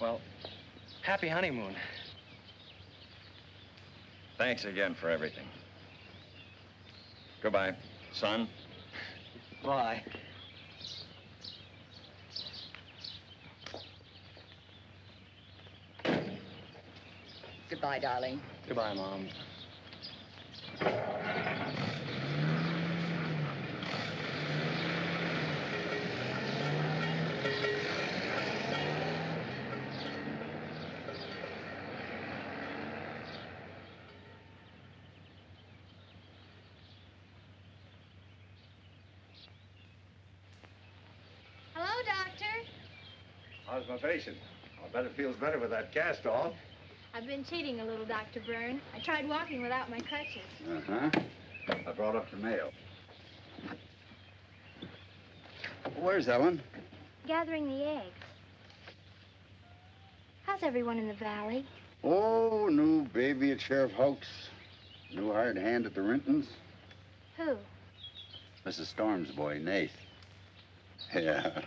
Well, happy honeymoon. Thanks again for everything. Goodbye, son. Bye. Goodbye, darling. Goodbye, Mom. Hello, Doctor. How's my patient? I bet it feels better with that cast off. I've been cheating a little, Dr. Byrne. I tried walking without my crutches. Uh-huh. I brought up the mail. Where's Ellen? Gathering the eggs. How's everyone in the valley? Oh, new baby at Sheriff Hoke's. New hired hand at the Rintons. Who? Mrs. Storm's boy, Nath. Yeah.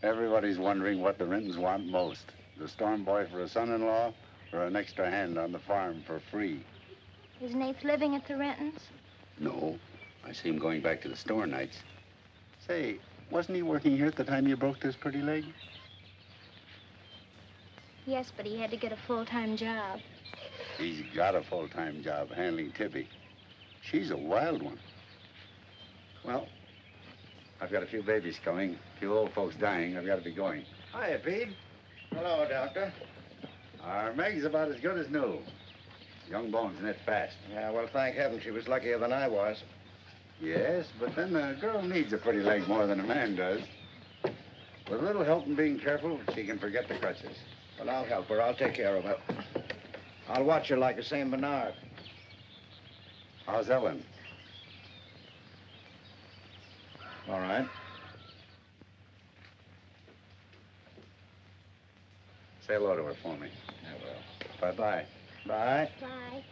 Everybody's wondering what the Rintons want most. The Storm boy for a son-in-law or an extra hand on the farm for free. Is Nath living at the Rentons? No. I see him going back to the store nights. Say, wasn't he working here at the time you broke this pretty leg? Yes, but he had to get a full-time job. He's got a full-time job handling Tibby. She's a wild one. Well, I've got a few babies coming, a few old folks dying. I've got to be going. Hiya, Pete. Hello, Doctor. Our Meg's about as good as new. Young bones knit fast. Yeah, well, thank heaven she was luckier than I was. Yes, but then a girl needs a pretty leg more than a man does. With a little help and being careful, she can forget the crutches. Well, I'll help her. I'll take care of her. I'll watch her like a St. Bernard. How's Ellen? All right. Say hello to her for me. I will. Bye-bye. Bye. Bye.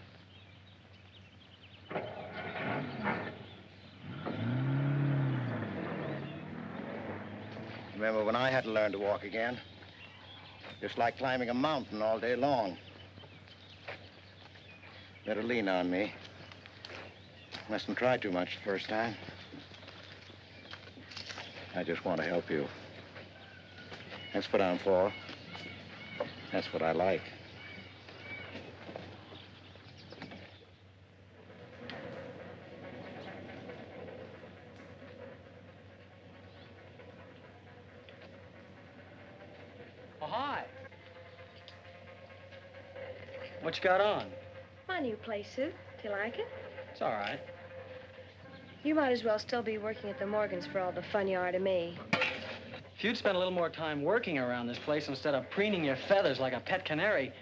Remember when I had to learn to walk again? Just like climbing a mountain all day long. Better lean on me. Mustn't try too much the first time. I just want to help you. That's what I'm for. That's what I like. Oh, hi. What you got on? My new play suit. Do you like it? It's all right. You might as well still be working at the Morgans for all the fun you are to me. If you'd spent a little more time working around this place instead of preening your feathers like a pet canary,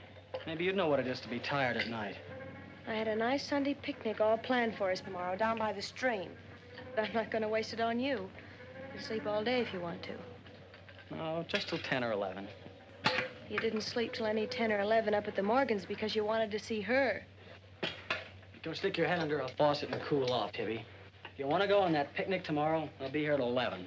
maybe you'd know what it is to be tired at night. I had a nice Sunday picnic all planned for us tomorrow down by the stream. But I'm not going to waste it on you. You can sleep all day if you want to. Oh, just till 10 or 11. You didn't sleep till any 10 or 11 up at the Morgans because you wanted to see her. Go stick your head under a faucet and cool off, Tibby. If you want to go on that picnic tomorrow, I'll be here at 11.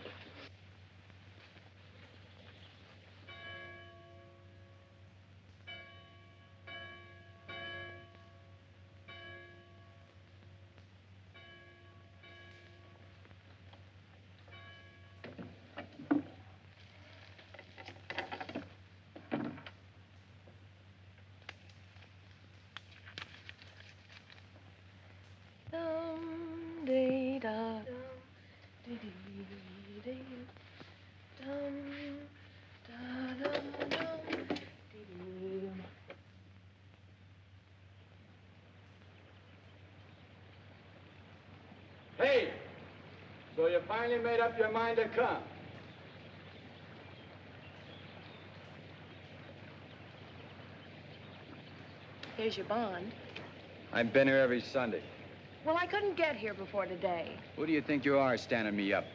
Hey, so you finally made up your mind to come? Here's your bond. I've been here every Sunday. Well, I couldn't get here before today. Who do you think you are standing me up?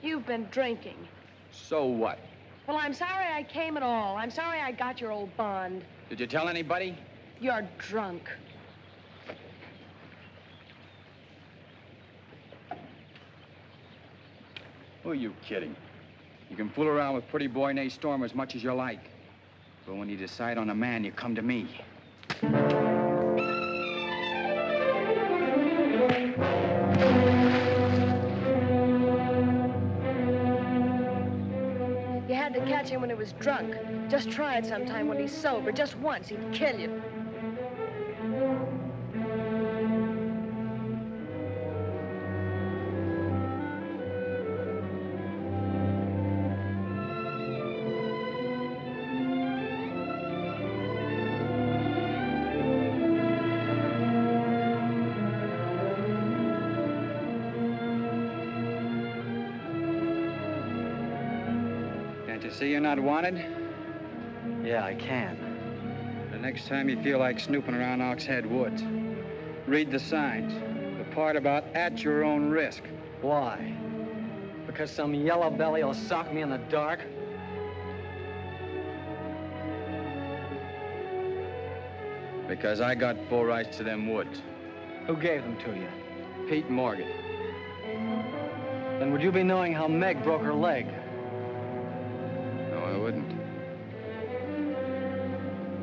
You've been drinking. So what? Well, I'm sorry I came at all. I'm sorry I got your old bond. Did you tell anybody? You're drunk. Who are you kidding? You can fool around with pretty boy Nate Storm as much as you like. But when you decide on a man, you come to me. You had to catch him when he was drunk. Just try it sometime when he's sober. Just once, he'd kill you. Can't you see you're not wanted? Yeah, I can. The next time you feel like snooping around Ox Head Woods, read the signs. The part about at your own risk. Why? Because some yellow belly will sock me in the dark? Because I got full rights to them woods. Who gave them to you? Pete Morgan. Then would you be knowing how Meg broke her leg? No, I wouldn't.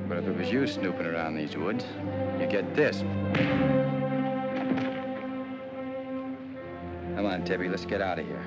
But if it was you snooping around these woods, you get this. Come on, Tippy, let's get out of here.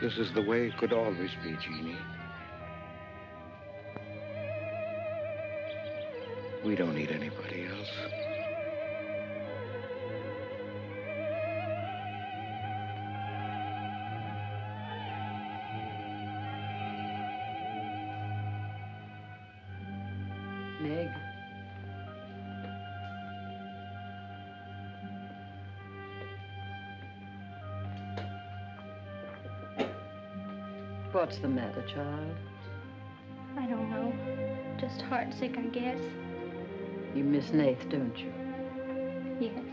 This is the way it could always be, Jeannie. We don't need anybody else. Meg. What's the matter, child? I don't know. Just heartsick, I guess. You miss Nath, don't you? Yes.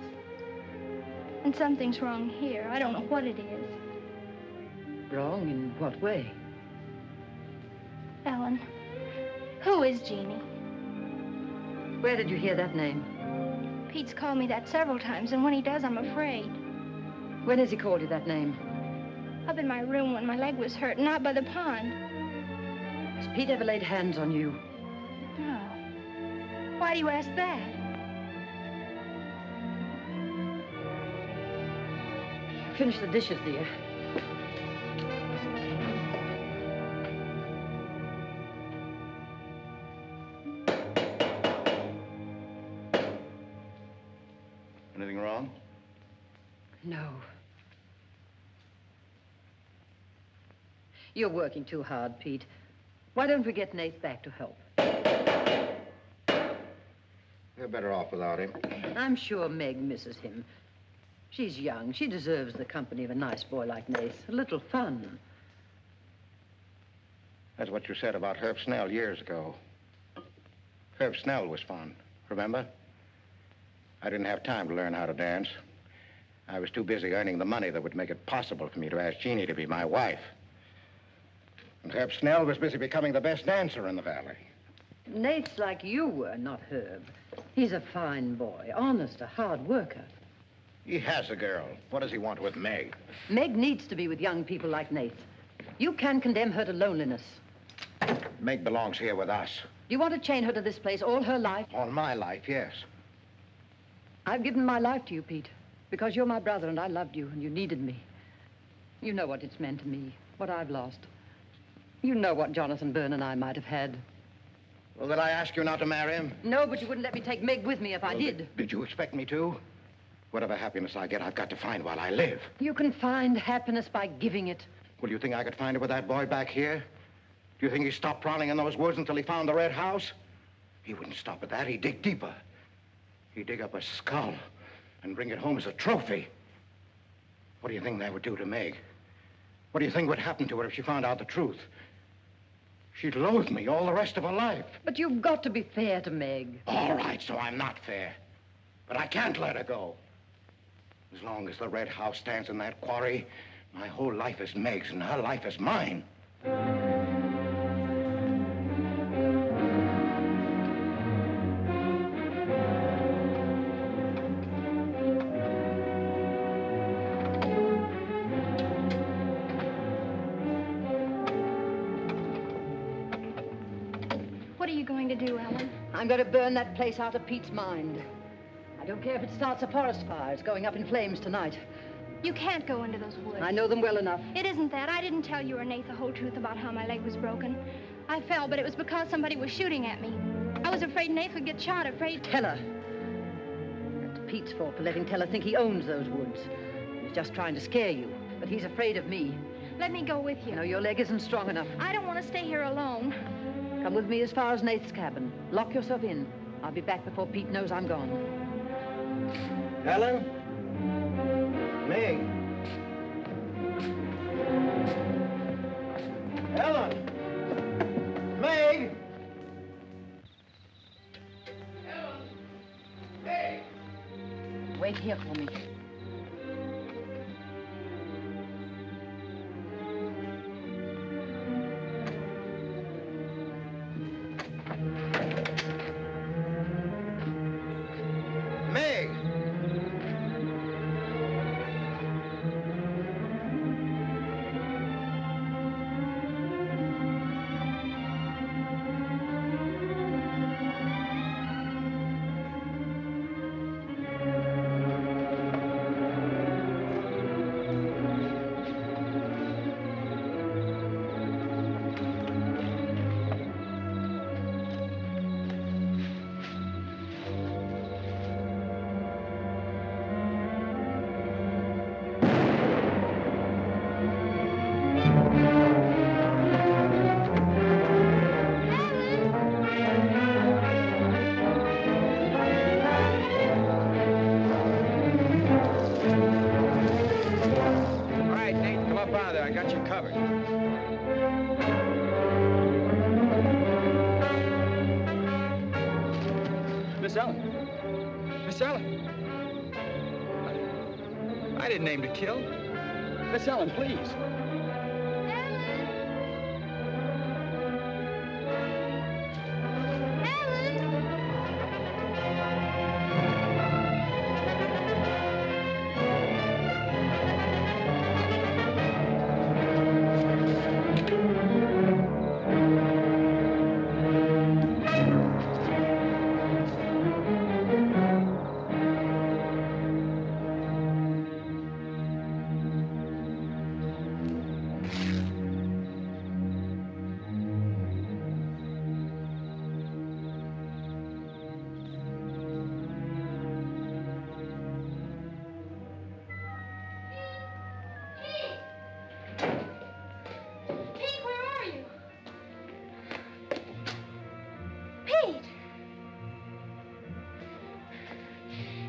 And something's wrong here. I don't know what it is. Wrong in what way? Ellen, who is Jeannie? Where did you hear that name? Pete's called me that several times, and when he does, I'm afraid. When has he called you that name? Up in my room when my leg was hurt, and out by the pond. Has Pete ever laid hands on you? No. Why do you ask that? Finish the dishes, dear. Anything wrong? No. You're working too hard, Pete. Why don't we get Nath back to help? You're better off without him. I'm sure Meg misses him. She's young. She deserves the company of a nice boy like Nath. A little fun. That's what you said about Herb Snell years ago. Herb Snell was fun, remember? I didn't have time to learn how to dance. I was too busy earning the money that would make it possible for me to ask Jeannie to be my wife. And Herb Snell was busy becoming the best dancer in the valley. Nath's like you were, not Herb. He's a fine boy, honest, a hard worker. He has a girl. What does he want with Meg? Meg needs to be with young people like Nath. You can condemn her to loneliness. Meg belongs here with us. Do you want to chain her to this place all her life? All my life, yes. I've given my life to you, Pete, because you're my brother and I loved you and you needed me. You know what it's meant to me, what I've lost. You know what Jonathan Byrne and I might have had. Well, did I ask you not to marry him? No, but you wouldn't let me take Meg with me if I did. Did you expect me to? Whatever happiness I get, I've got to find while I live. You can find happiness by giving it. Well, you think I could find it with that boy back here? Do you think he stopped prowling in those woods until he found the red house? He wouldn't stop at that. He'd dig deeper. He'd dig up a skull and bring it home as a trophy. What do you think that would do to Meg? What do you think would happen to her if she found out the truth? She'd loathe me all the rest of her life. But you've got to be fair to Meg. All right, so I'm not fair. But I can't let her go. As long as the red house stands in that quarry, my whole life is Meg's and her life is mine. What are you going to do, Ellen. I'm going to burn that place out of Pete's mind. I don't care if it starts a forest fire. It's going up in flames tonight. You can't go into those woods. I know them well enough. It isn't that. I didn't tell you or Nate the whole truth about how my leg was broken. I fell, but it was because somebody was shooting at me. I was afraid Nate would get shot, afraid... Teller. That's Pete's fault for letting Teller think he owns those woods. He's just trying to scare you, but he's afraid of me. Let me go with you. No, your leg isn't strong enough. I don't want to stay here alone. Come with me as far as Nate's cabin. Lock yourself in. I'll be back before Pete knows I'm gone. Ellen? Meg? Ellen? Meg? Wait here for me. Meg! Miss Ellen. Miss Ellen. I didn't aim to kill. Miss Ellen, please.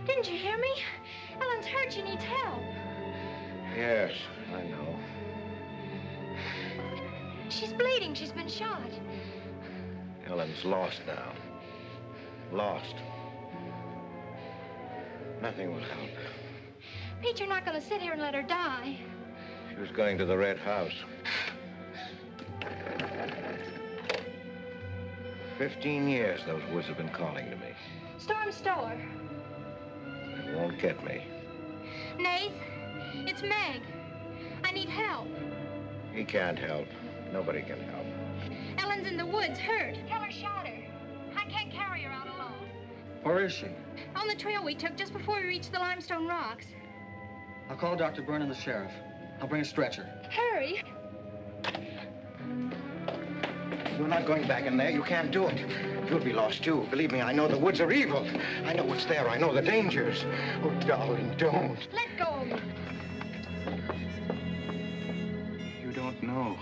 Didn't you hear me? Ellen's hurt. She needs help. Yes, I know. She's bleeding. She's been shot. Ellen's lost now. Lost. Nothing will help. Pete, you're not going to sit here and let her die. She was going to the Red House. 15 years those woods have been calling to me. Storm Store. They won't get me. Nath, it's Meg. I need help. He can't help. Nobody can help. Ellen's in the woods, hurt. Teller shot her. I can't carry her out alone. Where is she? On the trail we took just before we reached the limestone rocks. I'll call Dr. Byrne and the sheriff. I'll bring a stretcher. Hurry. You're not going back in there. You can't do it. You'll be lost, too. Believe me, I know the woods are evil. I know what's there. I know the dangers. Oh, darling, don't. Let go of me. You don't know.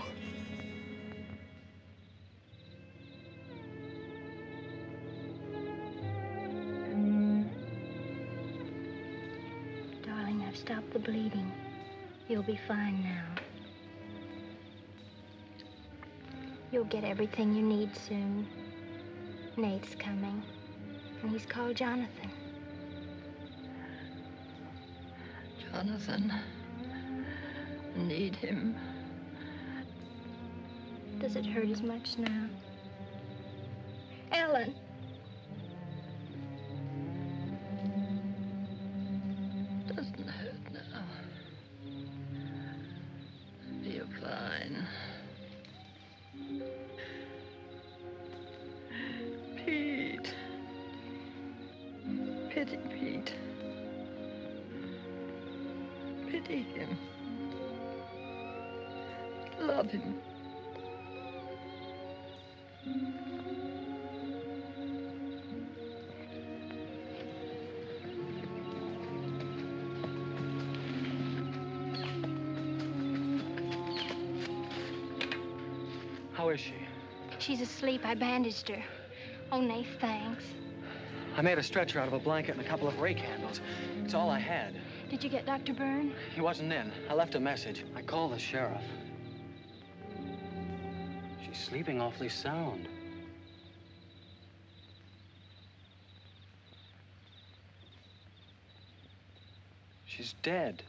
Darling, I've stopped the bleeding. You'll be fine now. You'll get everything you need soon. Nate's coming, and he's called Jonathan. Jonathan, need him. Does it hurt as much now? Ellen. Doesn't hurt now. You're fine. Pete. Pity Pete. Pity him. Love him. How is she? She's asleep. I bandaged her. Oh, Nath, thanks. I made a stretcher out of a blanket and a couple of rake handles. It's all I had. Did you get Dr. Byrne? He wasn't in. I left a message. I called the sheriff. She's sleeping awfully sound. She's dead.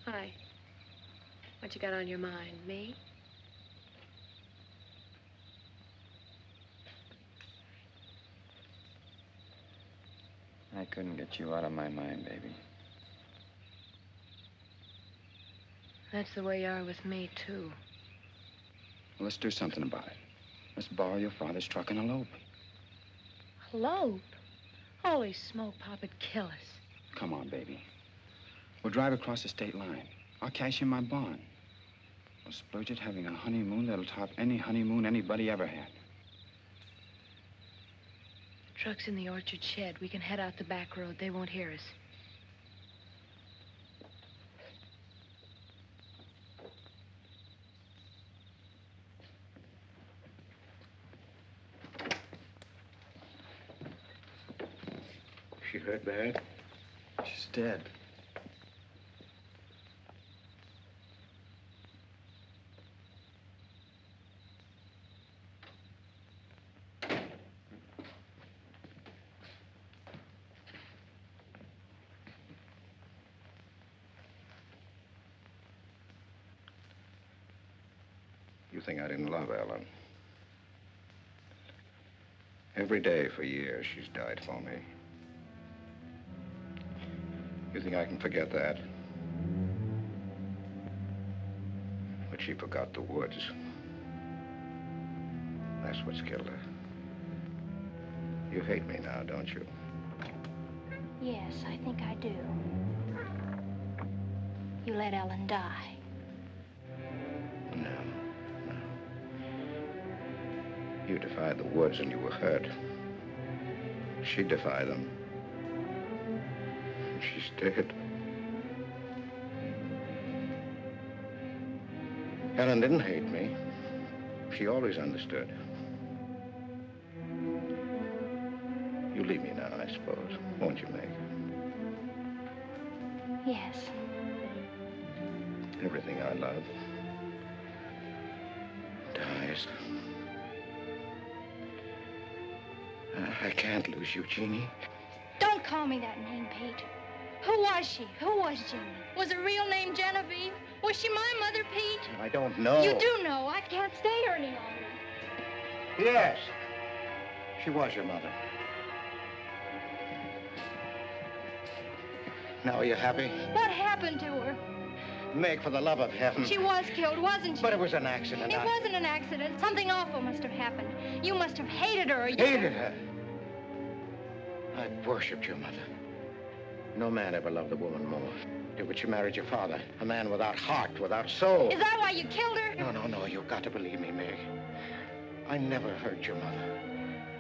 Hi. What you got on your mind? Me? I couldn't get you out of my mind, baby. That's the way you are with me, too. Well, let's do something about it. Let's borrow your father's truck and elope. Elope? Holy smoke, Pop'd kill us. Come on, baby. We'll drive across the state line. I'll cash in my bond. We'll splurge at having a honeymoon that'll top any honeymoon anybody ever had. Truck's in the orchard shed. We can head out the back road. They won't hear us. She hurt bad? She's dead. You think I didn't love Ellen? Every day for years, she's died for me. You think I can forget that? But she forgot the woods. That's what's killed her. You hate me now, don't you? Yes, I think I do. You let Ellen die. No. You defied the woods and you were hurt. She defied them. And she's dead. Ellen didn't hate me. She always understood. You leave me now, I suppose. Won't you, Meg? Yes. Everything I love dies. I can't lose you, Jeannie. Don't call me that name, Pete. Who was she? Who was Jeannie? Was her real name Genevieve? Was she my mother, Pete? I don't know. You do know. I can't stay here any longer. Yes. She was your mother. Now, are you happy? What happened to her? Meg, for the love of heaven. She was killed, wasn't she? But it was an accident. It wasn't an accident. Something awful must have happened. You must have hated her. Hated her? I worshipped your mother. No man ever loved a woman more. But you married your father, a man without heart, without soul. Is that why you killed her? No, you've got to believe me, Meg. I never hurt your mother.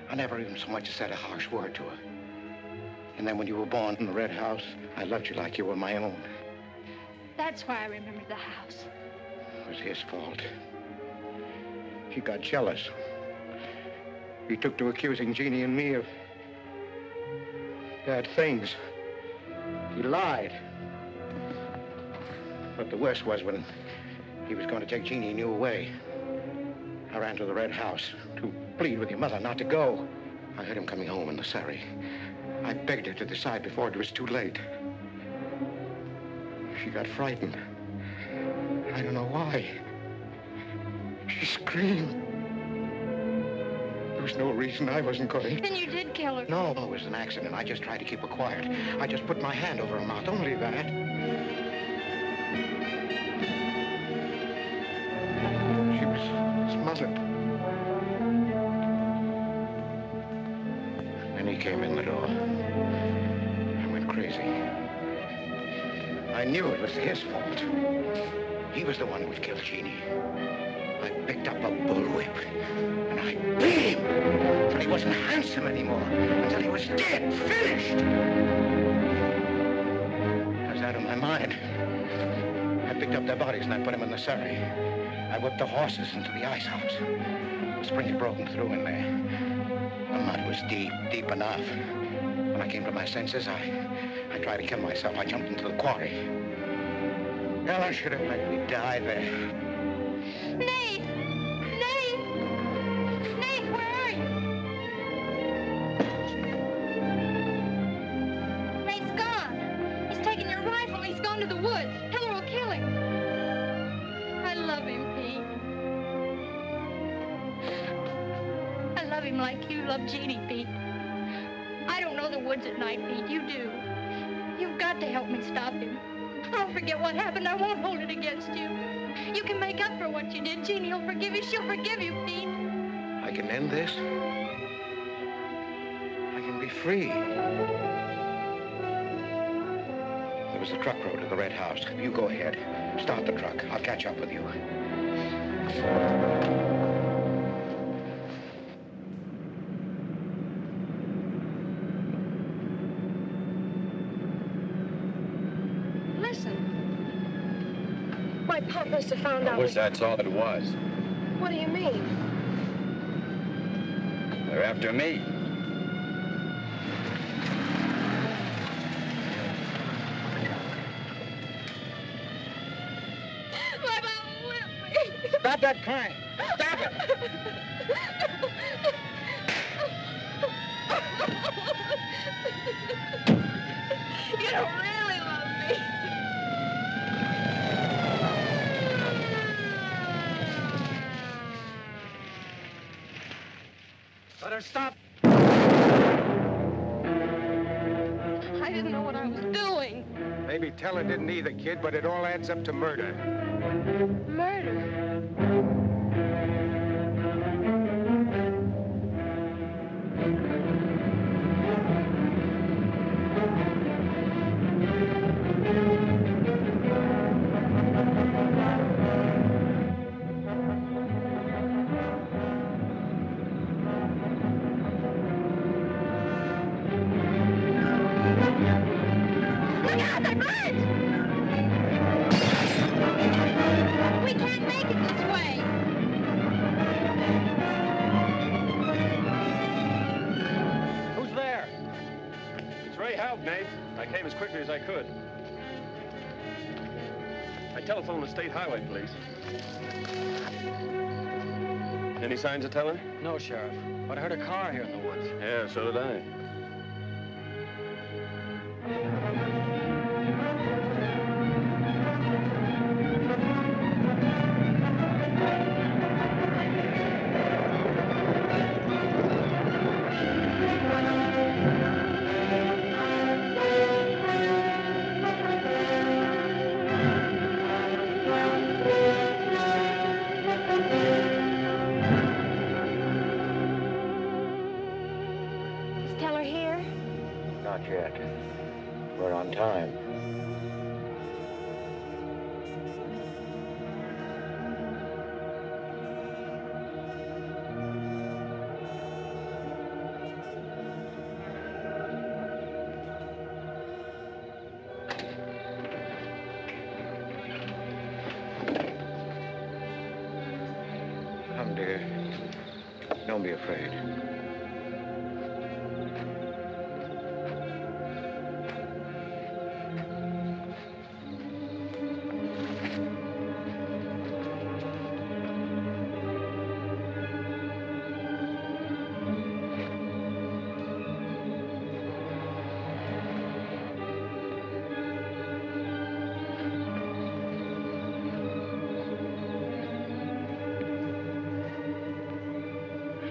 I never even so much as said a harsh word to her. And then when you were born in the red house, I loved you like you were my own. That's why I remembered the house. It was his fault. He got jealous. He took to accusing Jeannie and me of bad things. He lied. But the worst was when he was going to take Jeannie and you away. I ran to the Red House to plead with your mother not to go. I heard him coming home in the surrey. I begged her to decide before it was too late. She got frightened. I don't know why. She screamed. There was no reason I wasn't going. Then you did kill her. No, it was an accident. I just tried to keep her quiet. I just put my hand over her mouth, only that. She was smothered. Then he came in the door. I went crazy. I knew it was his fault. He was the one who had killed Jeannie. I picked up a bullwhip, and I beat him until he wasn't handsome anymore, until he was dead, finished. I was out of my mind. I picked up their bodies and I put them in the surrey. I whipped the horses into the ice house. The spring had broken through in there. The mud was deep, deep enough. When I came to my senses, I tried to kill myself. I jumped into the quarry. Ella should have let me die there. Nate! Nate! Nate, where are you? Nate's gone. He's taken your rifle. He's gone to the woods. Heller will kill him. I love him, Pete. I love him like you love Jeannie, Pete. I don't know the woods at night, Pete. You do. You've got to help me stop him. I'll forget what happened. I won't hold it against you. You can make up for what you did. Jeannie will forgive you. She'll forgive you, Pete. I can end this. I can be free. There was the truck road to the Red House. You go ahead. Start the truck. I'll catch up with you. My pop must have found out. I wish that's all it was. What do you mean? They're after me. My mom whipped me. Stop that crying. Stop it. You don't really love me. Let her stop. I didn't know what I was doing. Maybe Teller didn't either, kid, but it all adds up to murder. Murder? We can't make it this way. Who's there? It's Ray Houck, Nate. I came as quickly as I could. I telephoned the State Highway Police. Any signs of Teller? No, Sheriff. But I heard a car here in the woods. Yeah, so did I. Is Teller here? Not yet. We're on time. Come, dear. Don't be afraid.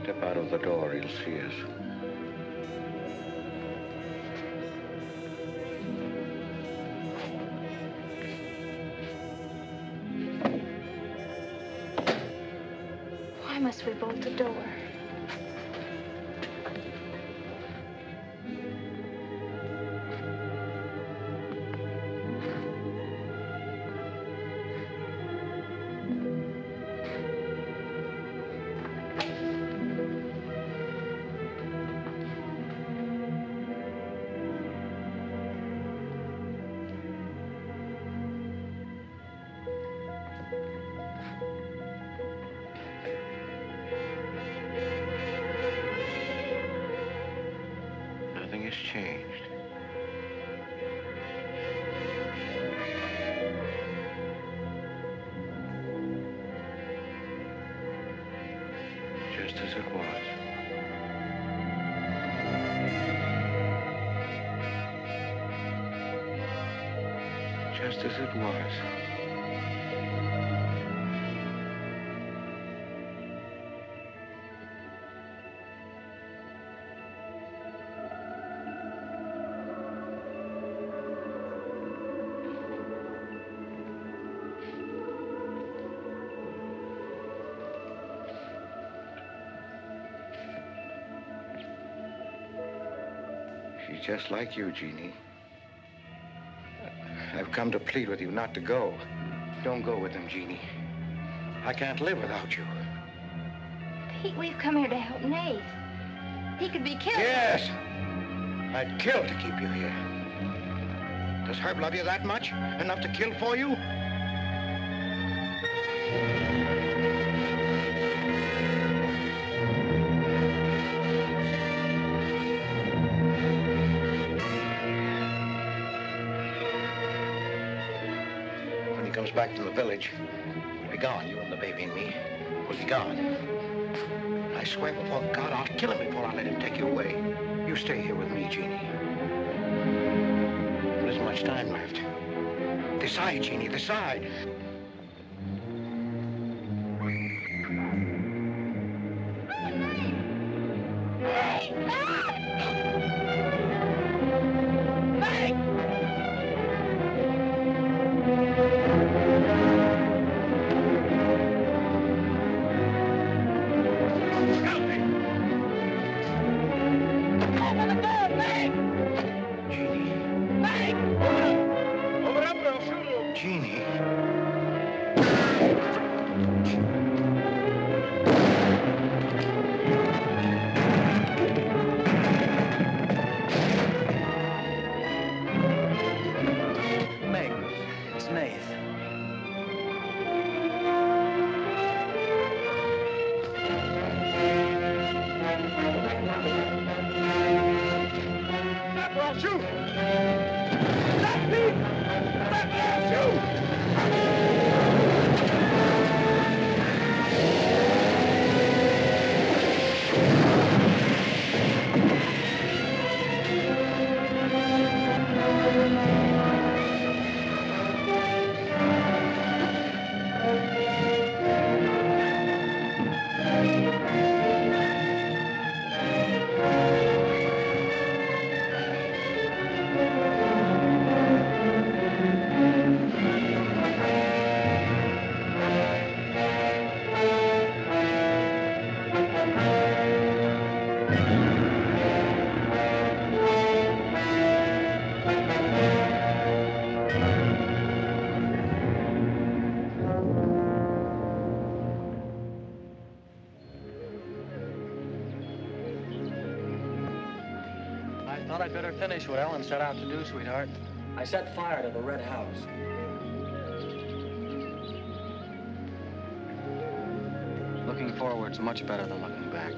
Step out of the door, he'll see us. Why must we bolt the door? Nothing has changed. Just as it was. Just as it was. She's just like you, Jeannie. I've come to plead with you not to go. Don't go with them, Jeannie. I can't live without you. Pete, we've come here to help Nate. He could be killed. Yes! I'd kill to keep you here. Does Herb love you that much? Enough to kill for you? Comes back from the village, we'll be gone, you and the baby and me. We'll be gone. I swear before God, I'll kill him before I let him take you away. You stay here with me, Jeannie. There isn't much time left. Decide, Jeannie, decide. I'd better finish what Ellen set out to do, sweetheart. I set fire to the red house. Looking forward's much better than looking back.